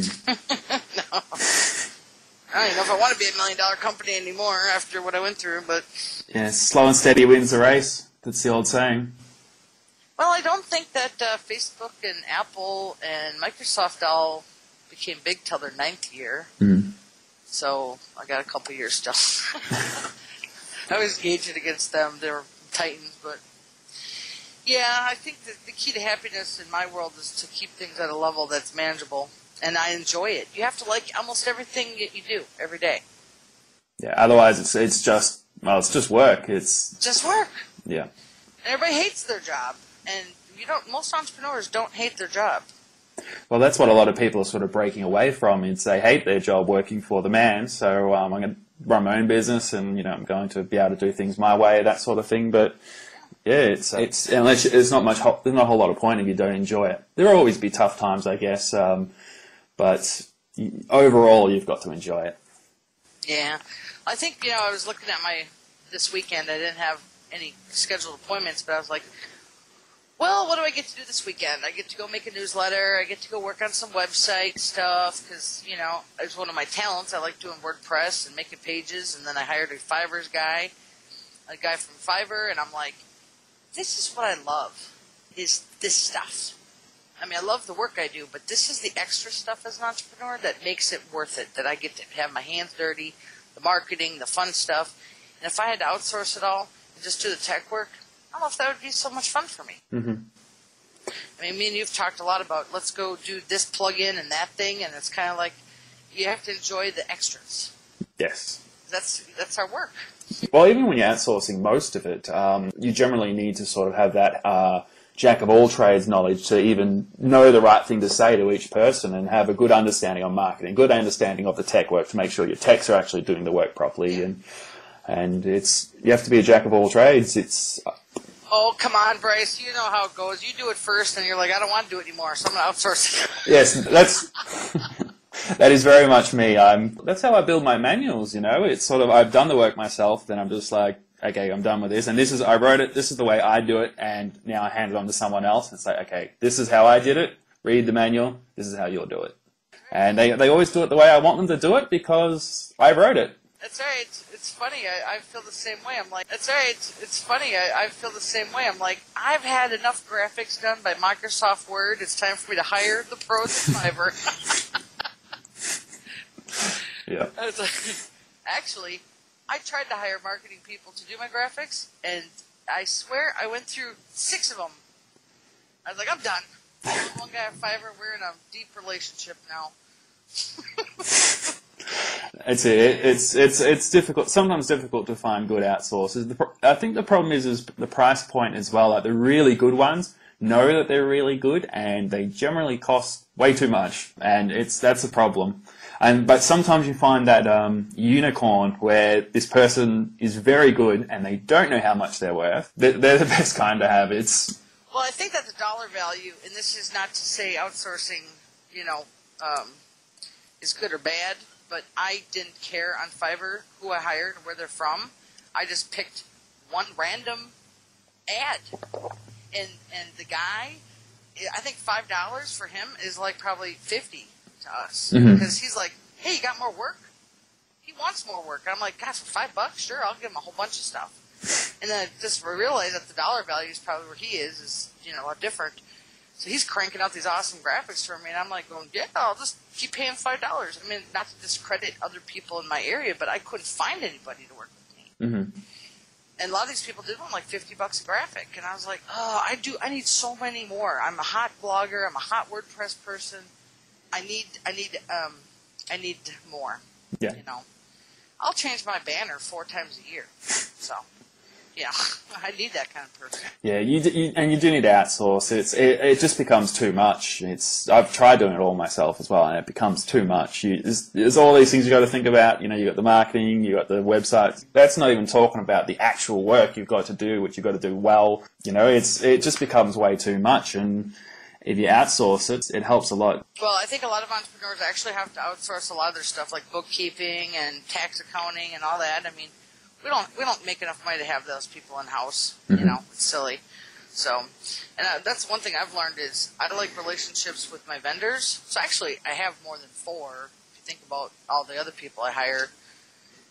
[SPEAKER 2] I don't even know if I want to be a $1 million company anymore after what I went through. But
[SPEAKER 1] yeah, slow and steady wins the race. That's the old saying.
[SPEAKER 2] Well, I don't think that Facebook and Apple and Microsoft all became big till their 9th year. So I got a couple years still. I was gauging against them. They were titans, but yeah, I think that the key to happiness in my world is to keep things at a level that's manageable, and I enjoy it. You have to like almost everything that you do every day.
[SPEAKER 1] Yeah, otherwise it's just work. It's
[SPEAKER 2] just work.
[SPEAKER 1] Yeah.
[SPEAKER 2] And everybody hates their job. And most entrepreneurs don't hate their job.
[SPEAKER 1] Well, that's what a lot of people are sort of breaking away from. Is they hate their job working for the man. So I'm going to run my own business, and I'm going to be able to do things my way, that sort of thing. But yeah, it's unless there's not a whole lot of point if you don't enjoy it. There will always be tough times, I guess. But overall, you've got to enjoy it.
[SPEAKER 2] Yeah, I think I was looking at this weekend. I didn't have any scheduled appointments, but I was like, well, what do I get to do this weekend? I get to go make a newsletter. I get to go work on some website stuff because, it's one of my talents. I like doing WordPress and making pages. And then I hired a Fiverr's guy, a guy from Fiverr, and I'm like, this is what I love, is this stuff. I mean, I love the work I do, but this is the extra stuff as an entrepreneur that makes it worth it, that I get to have my hands dirty, the marketing, the fun stuff. And if I had to outsource it all and just do the tech work, I don't know if that would be so much fun for me. I mean, me and you've talked a lot about let's go do this plug-in and that thing, and it's kind of like you have to enjoy the extras.
[SPEAKER 1] Yes.
[SPEAKER 2] That's our work.
[SPEAKER 1] Well, even when you're outsourcing most of it, you generally need to sort of have that jack-of-all-trades knowledge to even know the right thing to say to each person and have a good understanding on marketing, good understanding of the tech work to make sure your techs are actually doing the work properly. And you have to be a jack-of-all-trades.
[SPEAKER 2] Oh, come on, Bryce. You know how it goes. You do it first, and you're like, I don't want to do it anymore, so I'm going to outsource it.
[SPEAKER 1] Yes, that is very much me. That's how I build my manuals, It's sort of, I've done the work myself, then I'm just like, okay, I'm done with this. And I wrote it, this is the way I do it, and now I hand it on to someone else. It's like, okay, this is how I did it. Read the manual. This is how you'll do it. And they always do it the way I want them to do it because I wrote it.
[SPEAKER 2] That's right. It's funny. I feel the same way. I'm like, that's right. It's funny. I feel the same way. I'm like, I've had enough graphics done by Microsoft Word. It's time for me to hire the pros at Fiverr.
[SPEAKER 1] Yeah.
[SPEAKER 2] Actually, I tried to hire marketing people to do my graphics, and I swear I went through 6 of them. I was like, I'm done. One guy at Fiverr, we're in a deep relationship now.
[SPEAKER 1] It's difficult. Sometimes difficult to find good outsourcers. I think the problem is the price point as well. Like the really good ones know that they're really good, and they generally cost way too much, and that's a problem. But sometimes you find that unicorn where this person is very good and they don't know how much they're worth. They're the best kind to have.
[SPEAKER 2] Well, I think that the dollar value, and this is not to say outsourcing, is good or bad, but I didn't care on Fiverr who I hired or where they're from. I just picked one random ad. And the guy, I think $5 for him is like probably $50 to us. Because he's like, hey, you got more work? He wants more work. And I'm like, God, for $5, sure, I'll give him a whole bunch of stuff. And then I just realized that the dollar value is probably where he is a lot different. So he's cranking out these awesome graphics for me, and I'm like going, yeah, I'll just keep paying $5. I mean, not to discredit other people in my area, but I couldn't find anybody to work with me. And a lot of these people did want like $50 a graphic, and I was like, oh, I need so many more. I'm a hot blogger. I'm a hot WordPress person. I need more.
[SPEAKER 1] Yeah.
[SPEAKER 2] I'll change my banner 4 times a year. So, yeah, I need that kind of person.
[SPEAKER 1] Yeah, you do need to outsource. It just becomes too much. I've tried doing it all myself as well, and it becomes too much. There's all these things you got to think about. You got the marketing, you got the website. That's not even talking about the actual work you've got to do, which you've got to do well. It just becomes way too much, and if you outsource it, it helps a lot.
[SPEAKER 2] Well, I think a lot of entrepreneurs actually have to outsource a lot of their stuff, like bookkeeping and tax accounting and all that. I mean, we don't make enough money to have those people in house. It's silly. So, and that's one thing I've learned is I like relationships with my vendors. So actually, I have more than 4. If you think about all the other people I hire,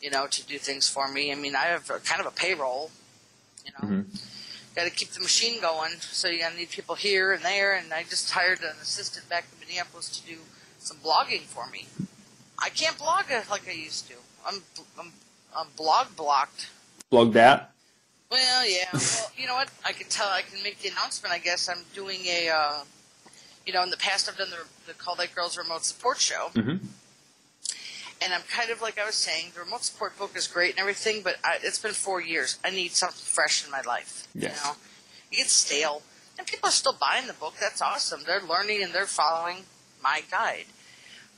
[SPEAKER 2] to do things for me. I mean, I have kind of a payroll. Got to keep the machine going, so you got to need people here and there. And I just hired an assistant back in Minneapolis to do some blogging for me. I can't blog like I used to. I'm blog blocked.
[SPEAKER 1] Blogged out?
[SPEAKER 2] Well, yeah. Well, you know what? I can make the announcement. I guess I'm doing a. In the past I've done the Call That Girls remote support show. And I'm kind of like I was saying, the remote support book is great and everything, but it's been 4 years. I need something fresh in my life.
[SPEAKER 1] Yes.
[SPEAKER 2] You get stale, and people are still buying the book. That's awesome. They're learning and they're following my guide.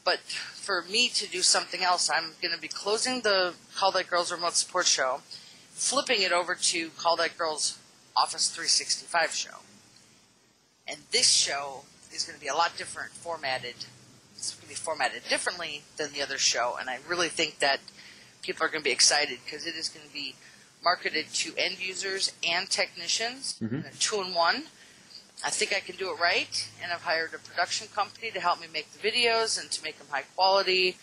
[SPEAKER 2] But for me to do something else, I'm going to be closing the Call That Girls remote support show, flipping it over to Call That Girls Office 365 show. And this show is going to be a lot different formatted. It's going to be formatted differently than the other show, and I really think that people are going to be excited because it is going to be marketed to end users and technicians in a 2-in-1. I think I can do it right, and I've hired a production company to help me make the videos and to make them high quality,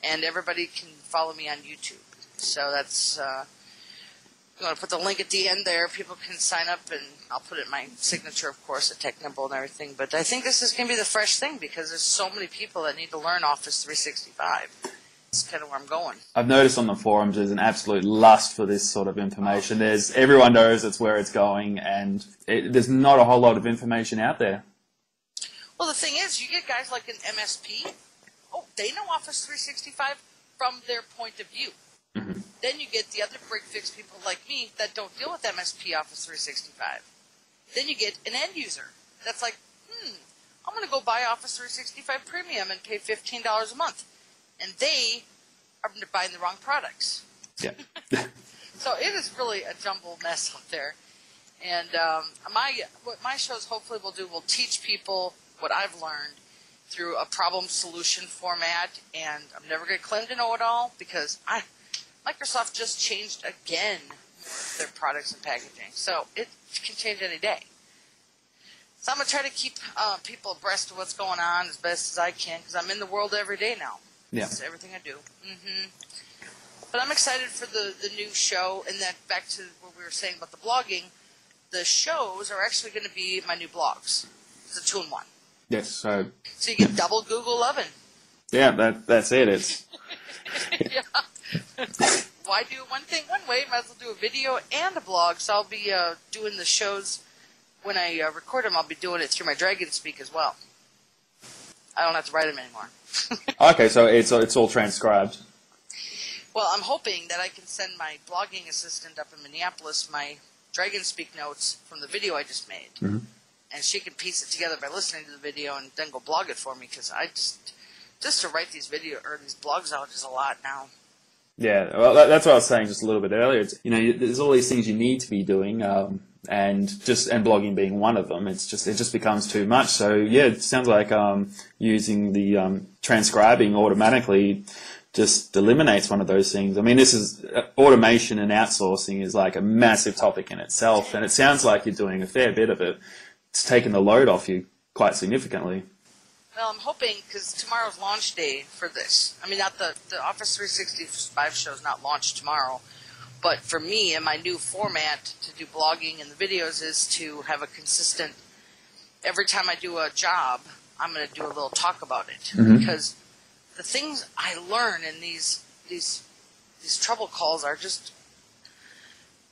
[SPEAKER 2] and everybody can follow me on YouTube. So that's I'm going to put the link at the end there. People can sign up, and I'll put it in my signature, of course, at Tech Nimble and everything. But I think this is going to be the fresh thing because there's so many people that need to learn Office 365. That's kind of where I'm going.
[SPEAKER 1] I've noticed on the forums there's an absolute lust for this sort of information. Everyone knows it's where it's going, and there's not a whole lot of information out there.
[SPEAKER 2] Well, the thing is, you get guys like an MSP. Oh, they know Office 365 from their point of view. Then you get the other break-fix people like me that don't deal with MSP Office 365. Then you get an end user that's like, I'm going to go buy Office 365 Premium and pay $15 a month. And they are buying the wrong products.
[SPEAKER 1] Yeah.
[SPEAKER 2] So it is really a jumbled mess out there. And what my shows hopefully will teach people what I've learned through a problem-solution format. And I'm never going to claim to know it all because Microsoft just changed again their products and packaging. So it can change any day. So I'm going to try to keep people abreast of what's going on as best as I can because I'm in the world every day now.
[SPEAKER 1] Yeah.
[SPEAKER 2] That's everything I do. But I'm excited for the new show. And that back to what we were saying about the blogging, the shows are actually going to be my new blogs. It's a 2-in-1.
[SPEAKER 1] Yes. So
[SPEAKER 2] you get double Google loving.
[SPEAKER 1] Yeah, that's it. It's
[SPEAKER 2] yeah. Why do one thing one way? Might as well do a video and a blog. So I'll be doing the shows when I record them. I'll be doing it through my Dragon Speak as well. I don't have to write them anymore.
[SPEAKER 1] Okay, so it's all transcribed.
[SPEAKER 2] Well, I'm hoping that I can send my blogging assistant up in Minneapolis my Dragon Speak notes from the video I just made, and she can piece it together by listening to the video and then go blog it for me because I just to write these these blogs out is a lot now.
[SPEAKER 1] Yeah, well, that's what I was saying just a little bit earlier. It's, there's all these things you need to be doing, and blogging being one of them. It just becomes too much. So yeah, it sounds like using the transcribing automatically just eliminates one of those things. I mean, this is automation and outsourcing is like a massive topic in itself, and it sounds like you're doing a fair bit of it. It's taken the load off you quite significantly.
[SPEAKER 2] Well, I'm hoping, because tomorrow's launch day for this. I mean, not the Office 365 show is not launched tomorrow, but for me and my new format to do blogging and the videos is to have a consistent, every time I do a job, I'm going to do a little talk about it. Mm-hmm. Because the things I learn in these trouble calls are just,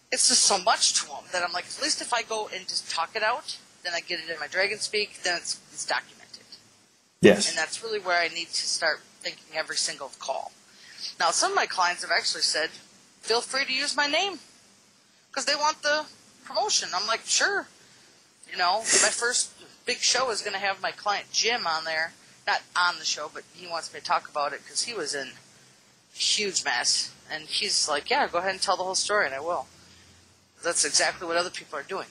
[SPEAKER 2] it's just so much to them that I'm like, at least if I go and just talk it out, then I get it in my Dragon Speak, then it's documented.
[SPEAKER 1] Yes.
[SPEAKER 2] And that's really where I need to start thinking every single call. Now, some of my clients have actually said, feel free to use my name, because they want the promotion. I'm like, sure. You know, my first big show is going to have my client Jim on there. Not on the show, but he wants me to talk about it because he was in a huge mess. And he's like, yeah, go ahead and tell the whole story, and I will. That's exactly what other people are doing.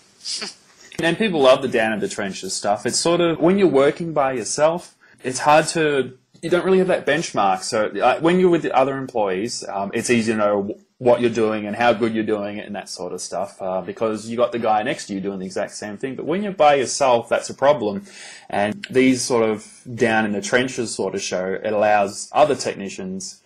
[SPEAKER 1] And people love the down in the trenches stuff. It's sort of, when you're working by yourself, it's hard to, you don't really have that benchmark. So when you're with the other employees, it's easy to know what you're doing and how good you're doing it and that sort of stuff, because you got the guy next to you doing the exact same thing. But when you're by yourself, that's a problem. And these sort of down in the trenches sort of show, it allows other technicians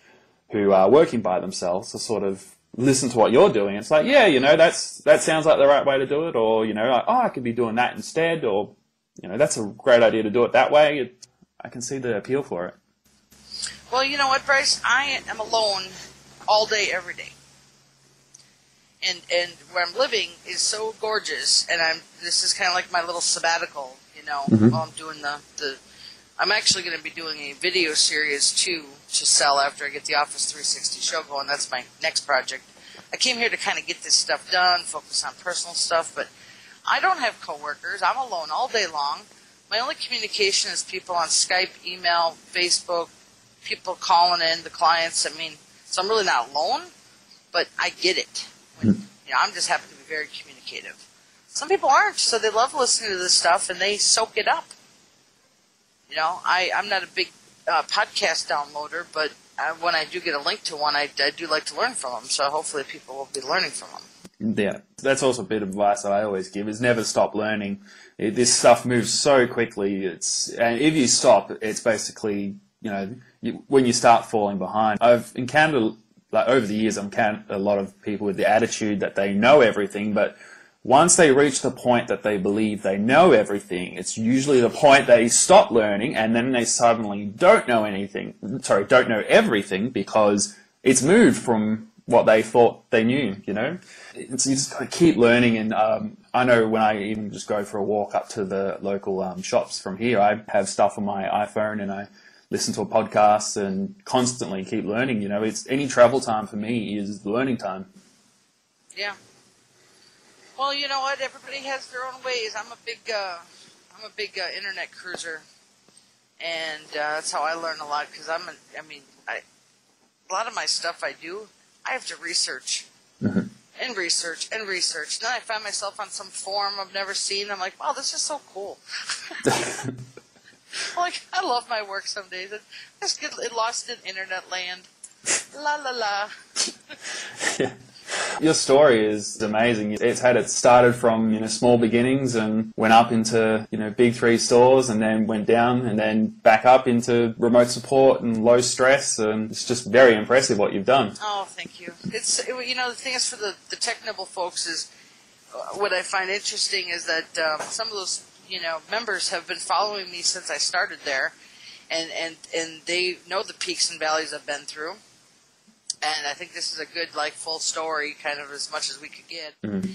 [SPEAKER 1] who are working by themselves to sort of listen to what you're doing. It's like, yeah, you know, that sounds like the right way to do it, or, you know, like, oh, I could be doing that instead, or, you know, that's a great idea to do it that way. I can see the appeal for it.
[SPEAKER 2] Well, you know what, Bryce? I am alone all day, every day. And where I'm living is so gorgeous, and this is kind of like my little sabbatical, you know, while I'm doing I'm actually going to be doing a video series, too, to sell after I get the Office 360 show going. That's my next project. I came here to kind of get this stuff done, focus on personal stuff, but I don't have coworkers. I'm alone all day long. My only communication is people on Skype, email, Facebook, people calling in, the clients. I mean, so I'm really not alone, but I get it. You know, I'm just happen to be very communicative. Some people aren't, so they love listening to this stuff, and they soak it up. You know, I'm not a big podcast downloader, but when I do get a link to one, I do like to learn from them, so hopefully people will be learning from them.
[SPEAKER 1] Yeah, that's also a bit of advice that I always give, is never stop learning. This stuff moves so quickly, and if you stop, it's basically, you know, when you start falling behind. I've encountered, like over the years, I've encountered a lot of people with the attitude that they know everything, but once they reach the point that they believe they know everything, it's usually the point they stop learning, and then they suddenly don't know everything, because it's moved from what they thought they knew, you know? You just got to keep learning, and I know when I even just go for a walk up to the local shops from here, I have stuff on my iPhone, and I listen to a podcast and constantly keep learning, you know? It's any travel time for me is learning time.
[SPEAKER 2] Yeah. Well, you know what? Everybody has their own ways. I'm a big internet cruiser, and that's how I learn a lot. Because a lot of my stuff I do, I have to research and research and research. Then I find myself on some forum I've never seen. I'm like, wow, this is so cool. Like, I love my work some days. I just get lost in internet land. La la la.
[SPEAKER 1] Yeah. Your story is amazing. It started from, you know, small beginnings and went up into, you know, big 3 stores, and then went down and then back up into remote support and low stress, and it's just very impressive what you've done.
[SPEAKER 2] Oh, thank you. You know, the thing is, for the technical folks, is what I find interesting is that some of those, you know, members have been following me since I started there, and they know the peaks and valleys I've been through. And I think this is a good, like, full story, kind of as much as we could get. Mm-hmm.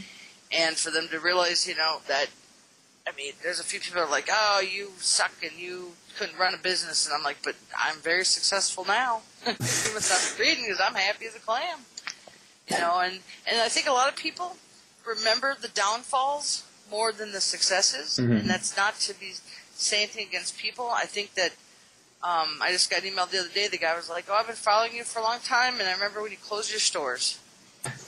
[SPEAKER 2] And for them to realize, you know, that, I mean, there's a few people that are like, oh, you suck and you couldn't run a business. And I'm like, but I'm very successful now. You must not be reading, because I'm happy as a clam. You know, and I think a lot of people remember the downfalls more than the successes. Mm-hmm. And that's not to be saying anything against people. I think that I just got an email the other day. The guy was like, "Oh, I've been following you for a long time, and I remember when you closed your stores."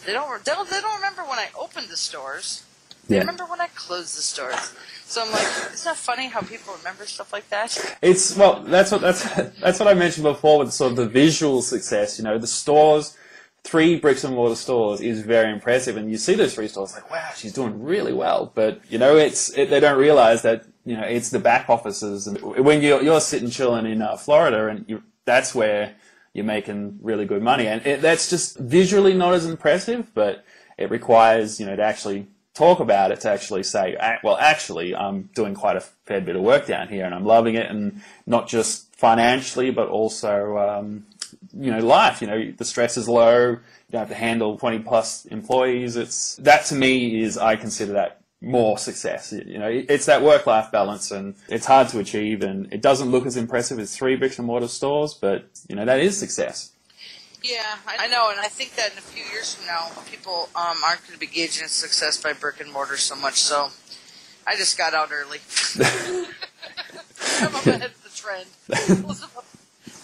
[SPEAKER 2] They don't remember when I opened the stores. They remember when I closed the stores. So I'm like, isn't that funny how people remember stuff like that?
[SPEAKER 1] That's what I mentioned before with sort of the visual success. You know, the stores, 3 bricks and mortar stores is very impressive, and you see those 3 stores like, wow, she's doing really well. But you know, they don't realize that, you know, it's the back offices, and when you're sitting chilling in Florida, and that's where you're making really good money, and that's just visually not as impressive, but it requires, you know, to actually talk about it, to actually say, well, actually, I'm doing quite a fair bit of work down here, and I'm loving it, and not just financially, but also, you know, life. You know, the stress is low. You don't have to handle 20 plus employees. That to me I consider that more success. You know, it's that work-life balance, and it's hard to achieve, and it doesn't look as impressive as 3 bricks and mortar stores, but you know, that is success.
[SPEAKER 2] Yeah, I know, and I think that in a few years from now, people aren't going to be gauging success by brick and mortar so much. So I just got out early. I'm ahead of the trend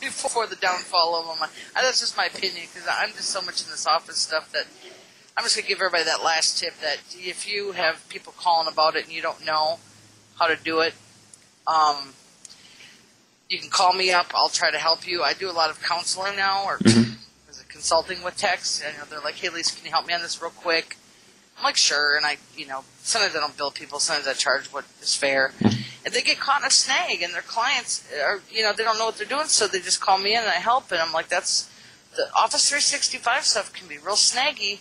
[SPEAKER 2] before the downfall of them. That's just my opinion, because I'm just so much in this office stuff that I'm just going to give everybody that last tip, that if you have people calling about it and you don't know how to do it, you can call me up. I'll try to help you. I do a lot of counseling now, or consulting with techs, and they're like, hey, Lisa, can you help me on this real quick? I'm like, sure, and sometimes I don't bill people, sometimes I charge what is fair. And they get caught in a snag, and their clients are, they don't know what they're doing, so they just call me in and I help, and I'm like, the Office 365 stuff can be real snaggy,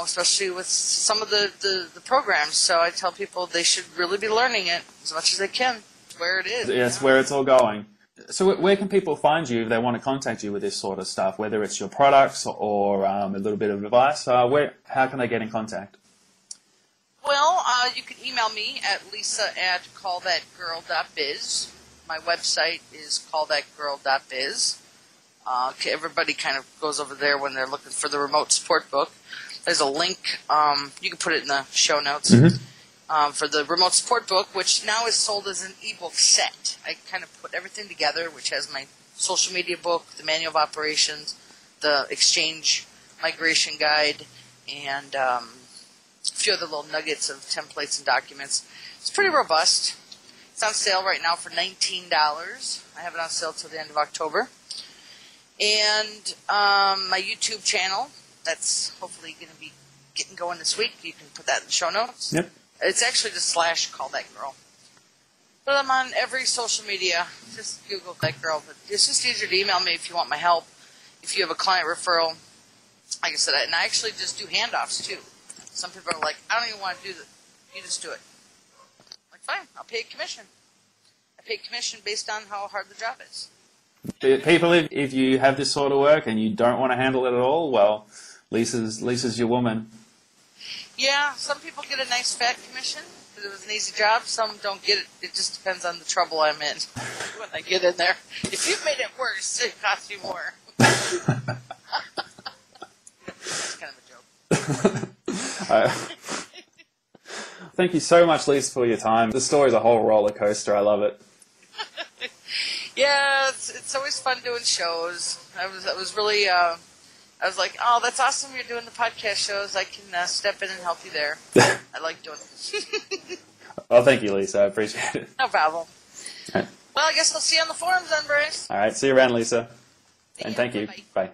[SPEAKER 2] especially with some of the programs. So I tell people they should really be learning it as much as they can, where it is.
[SPEAKER 1] Yes, where it's all going. So where can people find you if they want to contact you with this sort of stuff, whether it's your products or a little bit of advice? How can they get in contact?
[SPEAKER 2] Well, you can email me at lisa@callthatgirl.biz. My website is callthatgirl.biz. Everybody kind of goes over there when they're looking for the remote support book. There's a link. You can put it in the show notes. For the remote support book, which now is sold as an ebook set. I kind of put everything together, which has my social media book, the manual of operations, the Exchange migration guide, and a few other little nuggets of templates and documents. It's pretty robust. It's on sale right now for $19. I have it on sale till the end of October. And my YouTube channel, that's hopefully going to be getting going this week. You can put that in the show notes.
[SPEAKER 1] Yep.
[SPEAKER 2] It's actually just /CallThatGirl. But I'm on every social media. Just Google that girl. But it's just easier to email me if you want my help. If you have a client referral, like I said, and I actually just do handoffs too. Some people are like, I don't even want to do that. You just do it. I'm like, fine, I'll pay a commission. I pay commission based on how hard the job is.
[SPEAKER 1] People, if you have this sort of work and you don't want to handle it at all, well, Lisa's your woman.
[SPEAKER 2] Yeah, some people get a nice fat commission because it was an easy job. Some don't get it. It just depends on the trouble I'm in when I get in there. If you've made it worse, it costs you more. That's kind of a joke.
[SPEAKER 1] Thank you so much, Lisa, for your time. The story's a whole roller coaster. I love it.
[SPEAKER 2] Yeah, it's always fun doing shows. I was really... I was like, oh, that's awesome you're doing the podcast shows. I can step in and help you there. I like doing it.
[SPEAKER 1] Well, thank you, Lisa. I appreciate it.
[SPEAKER 2] No problem.
[SPEAKER 1] Right.
[SPEAKER 2] Well, I guess I'll see you on the forums then, Bryce.
[SPEAKER 1] All right. See you around, Lisa. And thank you.
[SPEAKER 2] Bye.
[SPEAKER 1] Bye.